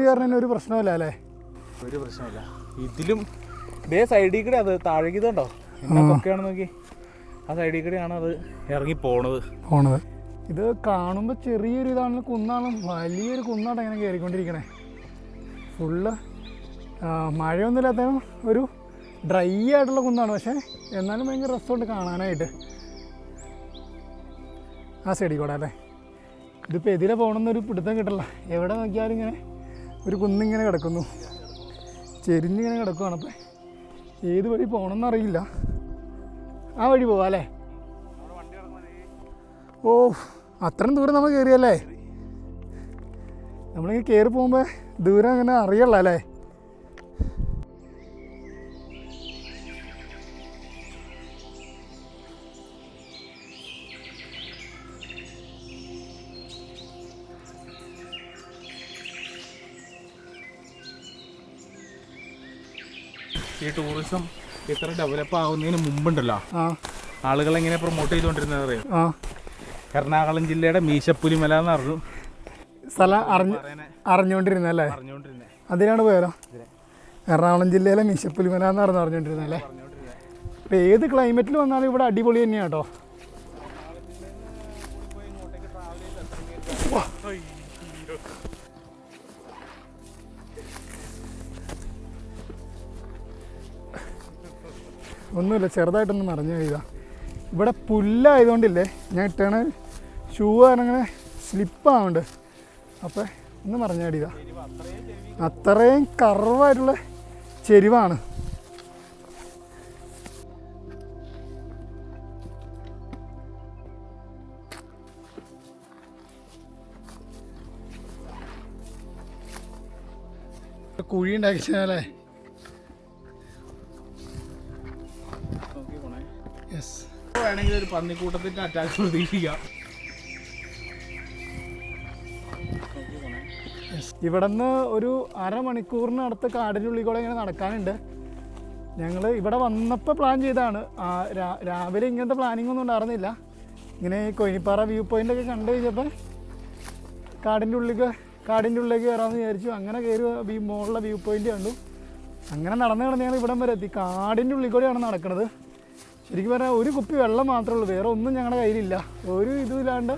കയറുന്നതിന് ഒരു പ്രശ്നമില്ല അല്ലേ? ഒരു പ്രശ്നമില്ല. ഇതിലും ഇതേ സൈഡിൽ കൂടെ അത് താഴേക്ക് ഇതുണ്ടോ എന്നൊക്കെയാണെന്ന് നോക്കി, ആ സൈഡിൽ കൂടെയാണ് അത് ഇറങ്ങി പോണത്. ഇത് കാണുമ്പോൾ ചെറിയൊരു ഇതാണ്, കുന്നാണ്, വലിയൊരു കുന്നാണ് ഇങ്ങനെ കയറിക്കൊണ്ടിരിക്കണേ. ഫുള്ള് മഴയൊന്നുമില്ലാത്ത ഒരു ഡ്രൈ ആയിട്ടുള്ള കുന്നാണ്. പക്ഷേ എന്നാലും ഭയങ്കര രസമുണ്ട് കാണാനായിട്ട്. ആ സൈഡിൽ കൂടെ അല്ലേ. ഇതിപ്പോൾ എതിരെ പോകണമെന്നൊരു പിടുത്തം കിട്ടില്ല. എവിടെ നോക്കിയാലും ഇങ്ങനെ ഒരു കുന്നിങ്ങനെ കിടക്കുന്നു, ചെരിഞ്ഞിങ്ങനെ കിടക്കുകയാണ്. അപ്പം ഏത് വഴി പോകണമെന്നറിയില്ല. ആ വഴി പോവാം അല്ലേ? ഓ, അത്രയും ദൂരം നമ്മൾ കയറിയല്ലേ. നമ്മളിങ്ങനെ കയറി പോകുമ്പോൾ ദൂരം അങ്ങനെ അറിയല്ല അല്ലേ. ഈ ടൂറിസം ഇത്ര ഡെവലപ്പ് ആവുന്നതിന് മുമ്പുണ്ടല്ലോ, ആളുകൾ എങ്ങനെ പ്രൊമോട്ട് ചെയ്തുകൊണ്ടിരുന്നത് അറിയാം. എറണാകുളം ജില്ലയുടെ മീശപ്പുലിമല എന്ന് പറഞ്ഞു സ്ഥലം അറിഞ്ഞുകൊണ്ടിരുന്നല്ലേ. അതിനാണ് പോയാലോ. എറണാകുളം ജില്ലയിലെ മീശപ്പുലിമല എന്ന് അറിഞ്ഞുകൊണ്ടിരുന്നല്ലേ. ഇപ്പം ഏത് ക്ലൈമറ്റിൽ വന്നാലും ഇവിടെ അടിപൊളി തന്നെയാണ് കേട്ടോ. ഒന്നുമില്ല, ചെറുതായിട്ടൊന്ന് നിറഞ്ഞു കഴിയുക. ഇവിടെ പുല്ലായതുകൊണ്ടില്ലേ, ഞാൻ ഇട്ടാണ് ഷൂ അങ്ങനെ സ്ലിപ്പാവുന്നുണ്ട്. അപ്പോൾ ഒന്ന് മറിഞ്ഞാടിയതാ. അത്രയും കർവായിട്ടുള്ള ചെരിവാണ്. കുഴി ഉണ്ടാക്കിയാലേ. വേണമെങ്കിൽ ഒരു പന്നിക്കൂട്ടത്തിന്റെ അറ്റാക്ക് പ്രതീക്ഷിക്കാം. ഇവിടുന്ന് ഒരു അരമണിക്കൂറിനടുത്ത് കാടിൻ്റെ ഉള്ളിൽ കൂടെ ഇങ്ങനെ നടക്കാനുണ്ട്. ഞങ്ങൾ ഇവിടെ വന്നപ്പോൾ പ്ലാൻ ചെയ്തതാണ്. രാവിലെ ഇങ്ങനത്തെ പ്ലാനിങ് ഒന്നും ഉണ്ടായിരുന്നില്ല. ഇങ്ങനെ കൊയിനിപ്പാറ വ്യൂ പോയിൻ്റൊക്കെ കണ്ടു കഴിഞ്ഞപ്പോൾ കാടിൻ്റെ ഉള്ളിലേക്ക് കയറാമെന്ന് വിചാരിച്ചു. അങ്ങനെ കയറി മുകളിലെ വ്യൂ പോയിൻ്റ് കണ്ടു. അങ്ങനെ നടന്ന് ഞങ്ങൾ ഇവിടം വരെ എത്തി. കാടിൻ്റെ ഉള്ളിൽ കൂടെയാണ് നടക്കുന്നത്. ശരിക്കും പറഞ്ഞാൽ ഒരു കുപ്പി വെള്ളം മാത്രമേ ഉള്ളൂ, വേറെ ഒന്നും ഞങ്ങളുടെ കയ്യിലില്ല. ഒരു ഇതുമില്ലാണ്ട്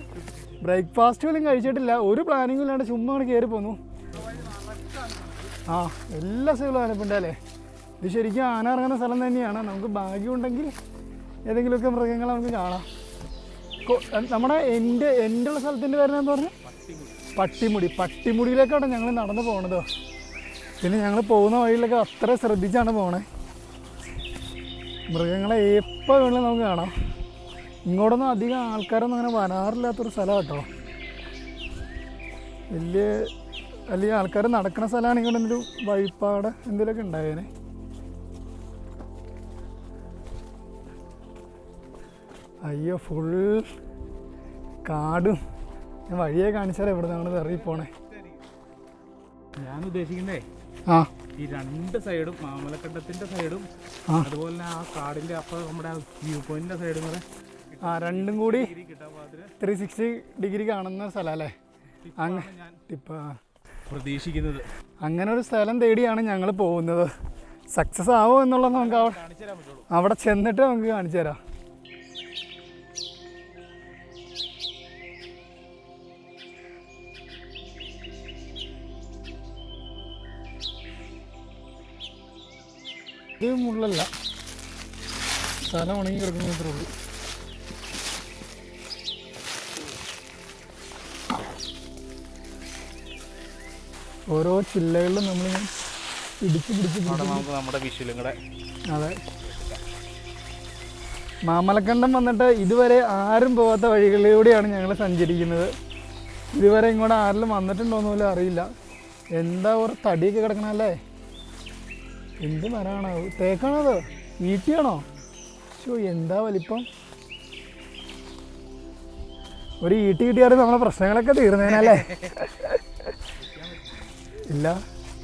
ബ്രേക്ക്ഫാസ്റ്റ് പോലും കഴിച്ചിട്ടില്ല, ഒരു പ്ലാനിങ്ങും ഇല്ലാണ്ട് ചുമ്മാ കയറി പോന്നു. എല്ലാ സ്ഥലവും ആനപ്പിണ്ടല്ലേ. ഇത് ശരിക്കും ആന ഇറങ്ങുന്ന സ്ഥലം തന്നെയാണ്. നമുക്ക് ഭാഗ്യമുണ്ടെങ്കിൽ ഏതെങ്കിലുമൊക്കെ മൃഗങ്ങളെ നമുക്ക് കാണാം. നമ്മുടെ എൻ്റെ ഉള്ള സ്ഥലത്തിൻ്റെ പേരെന്ന് പറഞ്ഞു പട്ടിമുടിയിലേക്കാണ് ഞങ്ങൾ നടന്നു പോണത്. പിന്നെ ഞങ്ങൾ പോകുന്ന വഴിയിലൊക്കെ അത്ര ശ്രദ്ധിച്ചാണ് പോണേ. മൃഗങ്ങളെ എപ്പോൾ വേണമെങ്കിലും നമുക്ക് കാണാം. ഇങ്ങോട്ടൊന്നും അധികം ആൾക്കാരൊന്നും അങ്ങനെ വരാറില്ലാത്തൊരു സ്ഥലമാണ് കേട്ടോ. വലിയ ആൾക്കാർ നടക്കുന്ന സ്ഥലമാണെങ്കിൽ എന്തെങ്കിലും വഴിപ്പാട് എന്തെങ്കിലുമൊക്കെ ഉണ്ടായേനെ. അയ്യോ, ഫുൾ കാടും. ഞാൻ വഴിയെ കാണിച്ചാൽ എവിടെ നിന്നാണ് ഇറങ്ങിപ്പോണേ. ഞാൻ ഉദ്ദേശിക്കുന്നേ ഈ രണ്ട് സൈഡും, മാമലക്കണ്ടത്തിന്റെ സൈഡും അതുപോലെ തന്നെ ആ കാടിന്റെ അപ്പുറം നമ്മുടെ വ്യൂ പോയിന്റിന്റെ സൈഡും കൂടെ രണ്ടും കൂടി 360 ഡിഗ്രി കാണുന്ന സ്ഥലം അല്ലേ? പ്രതീക്ഷിക്കുന്നത് അങ്ങനെ ഒരു സ്ഥലം തേടിയാണ് ഞങ്ങൾ പോകുന്നത്. സക്സസ് ആവോ എന്നുള്ളത് നമുക്ക് അവിടെ ചെന്നിട്ട് നമുക്ക് കാണിച്ചു തരാം. ഇത് മുള്ളല്ല, സ്ഥലം ഉണങ്ങി കിടക്കുന്നത്രേ ഉള്ളൂ. ഓരോ ചില്ലകളിലും നമ്മളിങ്ങനെ പിടിച്ച് നമ്മുടെ വിഷ്വലും കൂടെ. അതെ, മാമലക്കണ്ടം വന്നിട്ട് ഇതുവരെ ആരും പോകാത്ത വഴികളിലൂടെയാണ് ഞങ്ങൾ സഞ്ചരിക്കുന്നത്. ഇതുവരെ ഇങ്ങോട്ട് ആരെങ്കിലും വന്നിട്ടുണ്ടോയെന്ന് പോലും അറിയില്ല. എന്താ ഒരു തടിയൊക്കെ കിടക്കണല്ലേ? എന്ത് മരമാണോ? തേക്കാണോ? അത് ഈട്ടിയാണോ? ഷോ, എന്താ വലിപ്പം! ഒരു ഈട്ടി കിട്ടിയാൽ നമ്മളെ പ്രശ്നങ്ങളൊക്കെ തീർന്നേനല്ലേ? ഇല്ല,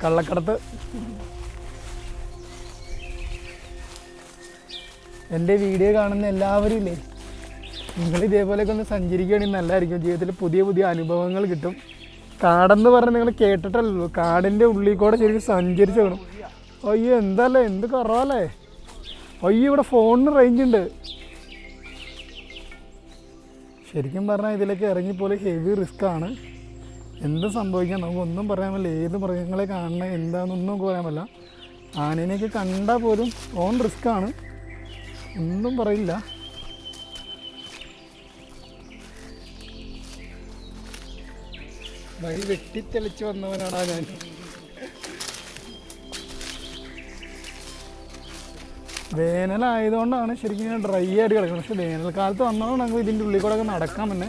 കള്ളക്കടത്ത്. എൻ്റെ വീഡിയോ കാണുന്ന എല്ലാവരും ഇല്ലേ, നിങ്ങൾ ഇതേപോലെയൊക്കെ ഒന്ന് സഞ്ചരിക്കുകയാണെങ്കിൽ നല്ലതായിരിക്കും. ജീവിതത്തിൽ പുതിയ പുതിയ അനുഭവങ്ങൾ കിട്ടും. കാടെന്ന് പറഞ്ഞാൽ നിങ്ങൾ കേട്ടിട്ടല്ലോ, കാടിൻ്റെ ഉള്ളിൽ കൂടെ ശരിക്കും സഞ്ചരിച്ച് വേണം. അയ്യോ, എന്തല്ലേ, എന്ത് കുറവല്ലേ! അയ്യോ, ഇവിടെ ഫോണിന് റേഞ്ച് ഉണ്ട്. ശരിക്കും പറഞ്ഞാൽ ഇതിലേക്ക് ഇറങ്ങിപ്പോലെ ഹെവി റിസ്ക്കാണ്. എന്ത് സംഭവിക്കാം നമുക്കൊന്നും പറയാൻ പറ്റില്ല. ഏത് മൃഗങ്ങളെ കാണണേ എന്താണെന്നൊന്നും പറയാൻ പറ്റില്ല. ആനേനെയൊക്കെ കണ്ടാൽ പോലും ഓൺ റിസ്ക്കാണ്, ഒന്നും പറയില്ല. വഴി വെട്ടിത്തെളിച്ച് വന്നവനാടാ ഞാൻ. വേനലായതുകൊണ്ടാണ് ശരിക്കും ഞാൻ ഡ്രൈ ആയിട്ട് കിടക്കുന്നത്. പക്ഷേ വേനൽക്കാലത്ത് വന്നതുകൊണ്ട് നമുക്ക് ഇതിൻ്റെ ഉള്ളിൽ കൂടെ ഒക്കെ നടക്കാൻ തന്നെ.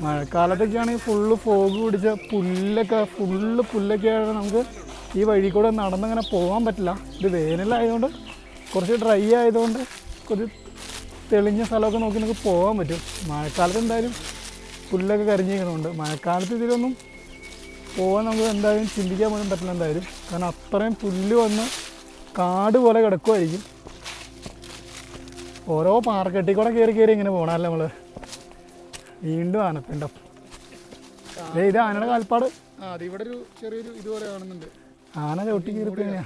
മഴക്കാലത്തൊക്കെ ആണെങ്കിൽ ഫുള്ള് ഫോഗ് പിടിച്ച പുല്ലൊക്കെ ആയിട്ട് നമുക്ക് ഈ വഴി കൂടെ നടന്നങ്ങനെ പോകാൻ പറ്റില്ല. ഇത് വേനലായതുകൊണ്ട് കുറച്ച് ഡ്രൈ ആയതുകൊണ്ട് കുറച്ച് തെളിഞ്ഞ സ്ഥലമൊക്കെ നോക്കി നമുക്ക് പോകാൻ പറ്റും. മഴക്കാലത്ത് എന്തായാലും പുല്ലൊക്കെ കരിഞ്ഞിരിക്കുന്നുണ്ട്. മഴക്കാലത്ത് ഇതിലൊന്നും പോകാൻ നമുക്ക് എന്തായാലും ചിന്തിക്കാൻ പോലും പറ്റില്ല എന്തായാലും. കാരണം അത്രയും പുല്ല് വന്ന് കാട് പോലെ കിടക്കുമായിരിക്കും. ഓരോ പാറക്കെട്ടി കൂടെ കയറി ഇങ്ങനെ പോകണമല്ലോ നമ്മൾ. വീണ്ടും ആനപ്പിണ്ടം. ഇത് ആനയുടെ കാൽപ്പാട്. അതിവിടെ ഒരു ചെറിയൊരു ഇതുപോലെ കാണുന്നുണ്ട്. ആന ചവിട്ടി കയറിപ്പോ എങ്ങനെയാ?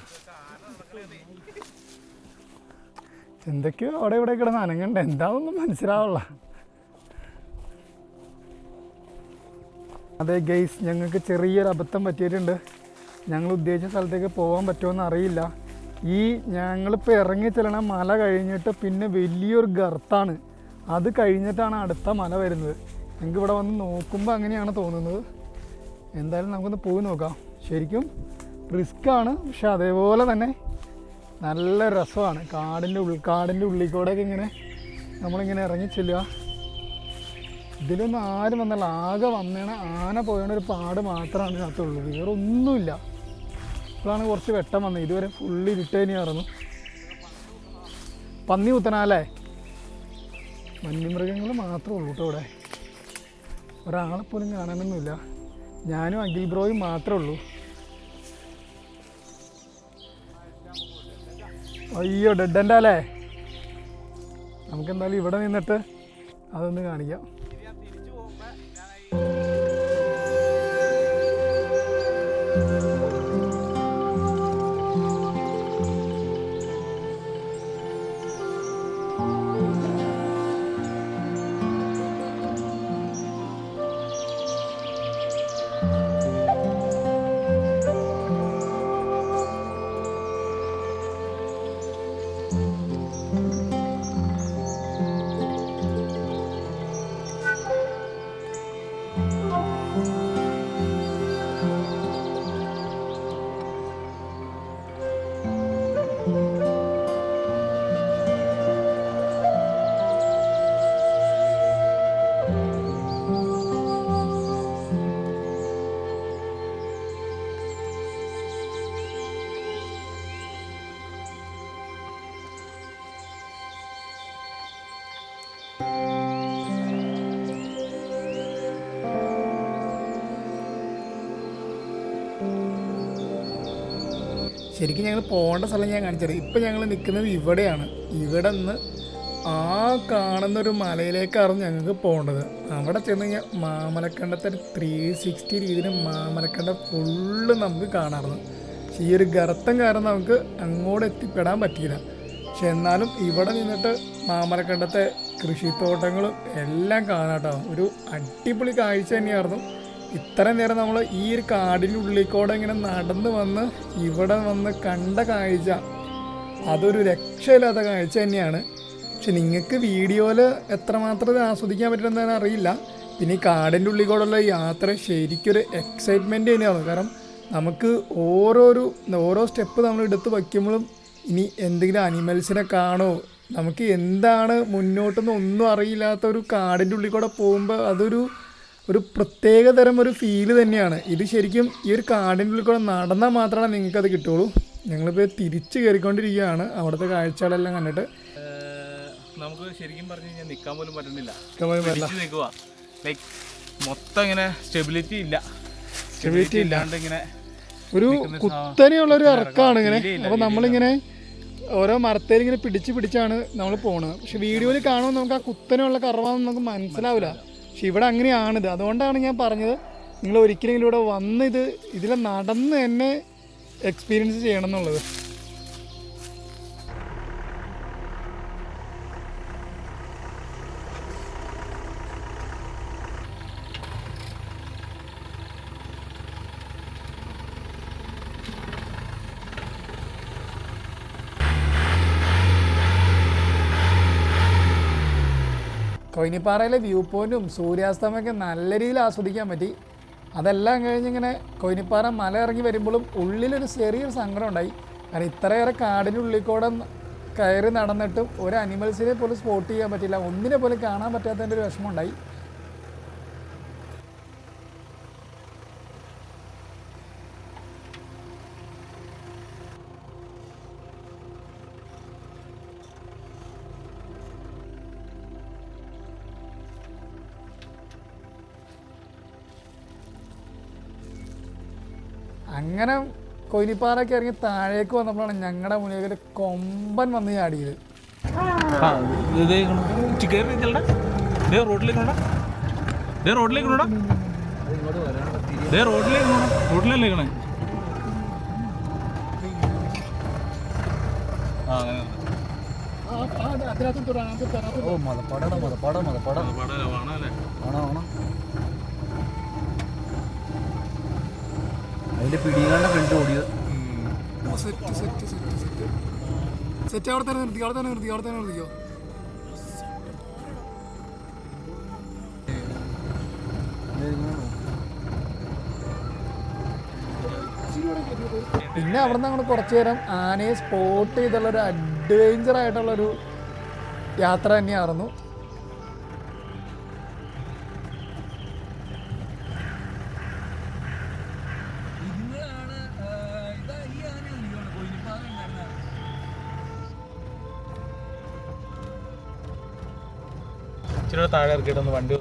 എന്തൊക്കെയോ അവിടെ ഇവിടെ കിടന്ന് അനങ്ങണ്ട, എന്താണെന്നൊന്നും മനസ്സിലാവുള്ള. അതെ ഗൈസ്, ഞങ്ങൾക്ക് ചെറിയൊരു അബദ്ധം പറ്റിയിട്ടുണ്ട്. ഞങ്ങൾ ഉദ്ദേശിച്ച സ്ഥലത്തേക്ക് പോകാൻ പറ്റുമോയെന്ന് അറിയില്ല. ഈ ഞങ്ങളിപ്പോൾ ഇറങ്ങി ചെല്ലണ മല കഴിഞ്ഞിട്ട് പിന്നെ വലിയൊരു ഗർത്താണ്. അത് കഴിഞ്ഞിട്ടാണ് അടുത്ത മല വരുന്നത്. ഞങ്ങൾക്ക് ഇവിടെ വന്ന് നോക്കുമ്പോൾ അങ്ങനെയാണ് തോന്നുന്നത്. എന്തായാലും നമുക്കൊന്ന് പോയി നോക്കാം. ശരിക്കും റിസ്ക്കാണ്, പക്ഷെ അതേപോലെ തന്നെ നല്ല രസമാണ്. കാടിൻ്റെ ഉള്ളിൽ കൂടെയൊക്കെ ഇങ്ങനെ നമ്മളിങ്ങനെ ഇറങ്ങി ചെല്ലുക. ഇതിലൊന്നും ആരും വന്നല്ല, ആകെ വന്നേണ ആന പോയണ ഒരു പാട് മാത്രമാണ് ഇതിനകത്തുള്ളൂ, വേറെ ഒന്നുമില്ല. ഇപ്പോഴാണ് കുറച്ച് വെട്ടം വന്നത്, ഇതുവരെ ഫുള്ള് ഇരുട്ടേനെയായിരുന്നു. പന്നി കുത്തനല്ലേ? വന്യമൃഗങ്ങൾ മാത്രമേ ഉള്ളൂ കേട്ടോ ഇവിടെ. ഒരാളെപ്പോലും കാണാനൊന്നുമില്ല. ഞാനും അഖിൽ ബ്രോയും മാത്രമേ ഉള്ളൂ. അയ്യോ, ഡെഡ് എൻഡ് അല്ലേ? നമുക്കെന്തായാലും ഇവിടെ നിന്നിട്ട് അതൊന്ന് കാണിക്കാം. ശരിക്കും ഞങ്ങൾ പോകേണ്ട സ്ഥലം ഞാൻ കാണിച്ചത്. ഇപ്പം ഞങ്ങൾ നിൽക്കുന്നത് ഇവിടെയാണ്. ഇവിടെ നിന്ന് ആ കാണുന്നൊരു മലയിലേക്കായിരുന്നു ഞങ്ങൾക്ക് പോകേണ്ടത്. അവിടെ ചെന്ന് കഴിഞ്ഞാൽ മാമലക്കണ്ടത്തെ 360 രീതിയിൽ മാമലക്കണ്ടം ഫുള്ള് നമുക്ക് കാണാമായിരുന്നു. പക്ഷേ ഈ ഒരു ഗർത്തം കാരണം നമുക്ക് അങ്ങോട്ട് എത്തിപ്പെടാൻ പറ്റിയില്ല. പക്ഷെ എന്നാലും ഇവിടെ നിന്നിട്ട് മാമലക്കണ്ടത്തെ കൃഷിത്തോട്ടങ്ങളും എല്ലാം കാണാട്ടോ. ഒരു അടിപൊളി കാഴ്ച തന്നെയായിരുന്നു. ഇത്രയും നേരം നമ്മൾ ഈ ഒരു കാടിൻ്റെ ഉള്ളിൽ ഇങ്ങനെ നടന്ന് വന്ന് ഇവിടെ വന്ന് കണ്ട കാഴ്ച അതൊരു രക്ഷയില്ലാത്ത കാഴ്ച തന്നെയാണ്. പക്ഷെ നിങ്ങൾക്ക് വീഡിയോയിൽ എത്രമാത്രം ഇത് ആസ്വദിക്കാൻ പറ്റുമെന്ന് അറിയില്ല. പിന്നെ ഈ കാടിൻ്റെ ഉള്ളിൽ കൂടെയുള്ള യാത്ര ശരിക്കൊരു എക്സൈറ്റ്മെൻറ്റ് തന്നെയാണ്. കാരണം നമുക്ക് ഓരോ സ്റ്റെപ്പ് നമ്മൾ എടുത്ത് വയ്ക്കുമ്പോഴും ഇനി എന്തെങ്കിലും അനിമൽസിനെ കാണോ, നമുക്ക് എന്താണ് മുന്നോട്ടൊന്നും ഒന്നും അറിയില്ലാത്ത ഒരു കാടിൻ്റെ ഉള്ളിൽ കൂടെ പോകുമ്പോൾ ഒരു പ്രത്യേകതരം ഒരു ഫീല് തന്നെയാണ്. ഇത് ശരിക്കും ഈ ഒരു കാടിൻ്റെ ഉള്ളിൽ കൂടെ നടന്നാൽ മാത്രമേ നിങ്ങൾക്കത് കിട്ടുള്ളൂ. ഞങ്ങളിപ്പോൾ തിരിച്ച് കയറിക്കൊണ്ടിരിക്കുകയാണ് അവിടുത്തെ കാഴ്ചകളെല്ലാം കണ്ടിട്ട്. നമുക്ക് ശരിക്കും പറഞ്ഞു കഴിഞ്ഞാൽ നിൽക്കാൻ പോലും പറ്റുന്നില്ല. നിൽക്കുക ലൈക്ക് മൊത്തം ഇങ്ങനെ സ്റ്റെബിലിറ്റി ഇല്ലാണ്ട് ഇങ്ങനെ ഒരു കുത്തനെയുള്ളൊരു ഇറക്കമാണ് ഇങ്ങനെ. അപ്പോൾ നമ്മളിങ്ങനെ ഓരോ മരത്തേൽ ഇങ്ങനെ പിടിച്ചാണ് നമ്മൾ പോകുന്നത്. പക്ഷെ വീഡിയോയിൽ കാണുമ്പോൾ നമുക്ക് ആ കുത്തനെയുള്ള കറവാന്ന് നമുക്ക് മനസ്സിലാവില്ല. പക്ഷെ ഇവിടെ അങ്ങനെയാണിത്. അതുകൊണ്ടാണ് ഞാൻ പറഞ്ഞത് നിങ്ങൾ ഒരിക്കലെങ്കിലും ഇവിടെ വന്ന് ഇതിൽ നടന്ന് തന്നെ എക്സ്പീരിയൻസ് ചെയ്യണം എന്നുള്ളത്. കൊയിനിപ്പാറയിലെ വ്യൂ പോയിൻറ്റും സൂര്യാസ്തമയൊക്കെ നല്ല രീതിയിൽ ആസ്വദിക്കാൻ പറ്റി. അതെല്ലാം കഴിഞ്ഞിങ്ങനെ കൊയിനിപ്പാറ മല ഇറങ്ങി വരുമ്പോഴും ഉള്ളിലൊരു ചെറിയൊരു സങ്കടം ഉണ്ടായി. കാരണം ഇത്രയേറെ കാടിൻ്റെ ഉള്ളിൽ കൂടെ കയറി നടന്നിട്ടും ഒരു അനിമൽസിനെ പോലും സ്പോട്ട് ചെയ്യാൻ പറ്റില്ല, ഒന്നിനെ പോലും കാണാൻ പറ്റാത്തതിൻ്റെ ഒരു വിഷമം ഉണ്ടായി. അങ്ങനെ കൊയിനിപ്പാറയ്ക്ക് ഇറങ്ങി താഴേക്ക് വന്നപ്പോഴാണ് ഞങ്ങളുടെ മുന്നിൽ ഒരു കൊമ്പൻ വന്ന് ചാടിയത്. അതിന്റെ പിടികാണ്ട ഫ്രണ്ട് ഓടിയത്. സെറ്റ് അവിടെ തന്നെ നിർത്തിക്കോ. പിന്നെ അവിടെ നിന്ന് അങ്ങോട്ട് കുറച്ചു നേരം ആനയെ സ്പോട്ട് ചെയ്തുള്ളൊരു അഡ്വഞ്ചർ ആയിട്ടുള്ളൊരു യാത്ര തന്നെയായിരുന്നു. ഇച്ചിരി താഴെ ഇറക്കിയിട്ടൊന്ന് വണ്ടി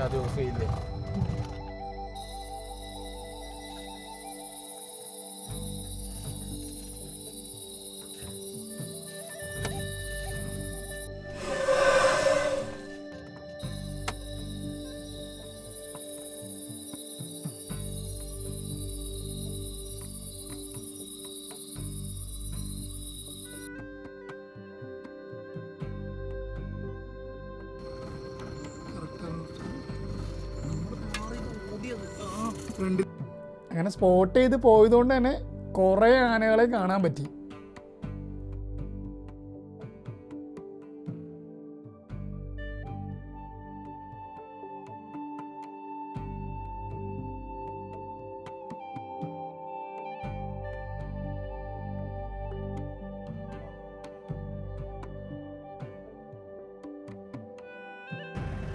ആദ്യം ഓഫ് ചെയ്യില്ലേ. അങ്ങനെ സ്പോട്ട് ചെയ്ത് പോയതുകൊണ്ട് തന്നെ കുറേ ആനകളെ കാണാൻ പറ്റി.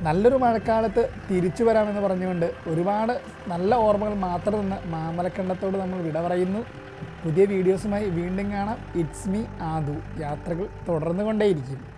നല്ലൊരു മഴക്കാലത്ത് തിരിച്ചു വരാമെന്ന് പറഞ്ഞുകൊണ്ട് ഒരുപാട് നല്ല ഓർമ്മകൾ മാത്രം തന്ന മാമലക്കണ്ടത്തോട് നമ്മൾ വിട പറയുന്നു. പുതിയ വീഡിയോസുമായി വീണ്ടും കാണാം. It's me Aadhu. യാത്രകൾ തുടർന്നുകൊണ്ടേയിരിക്കും.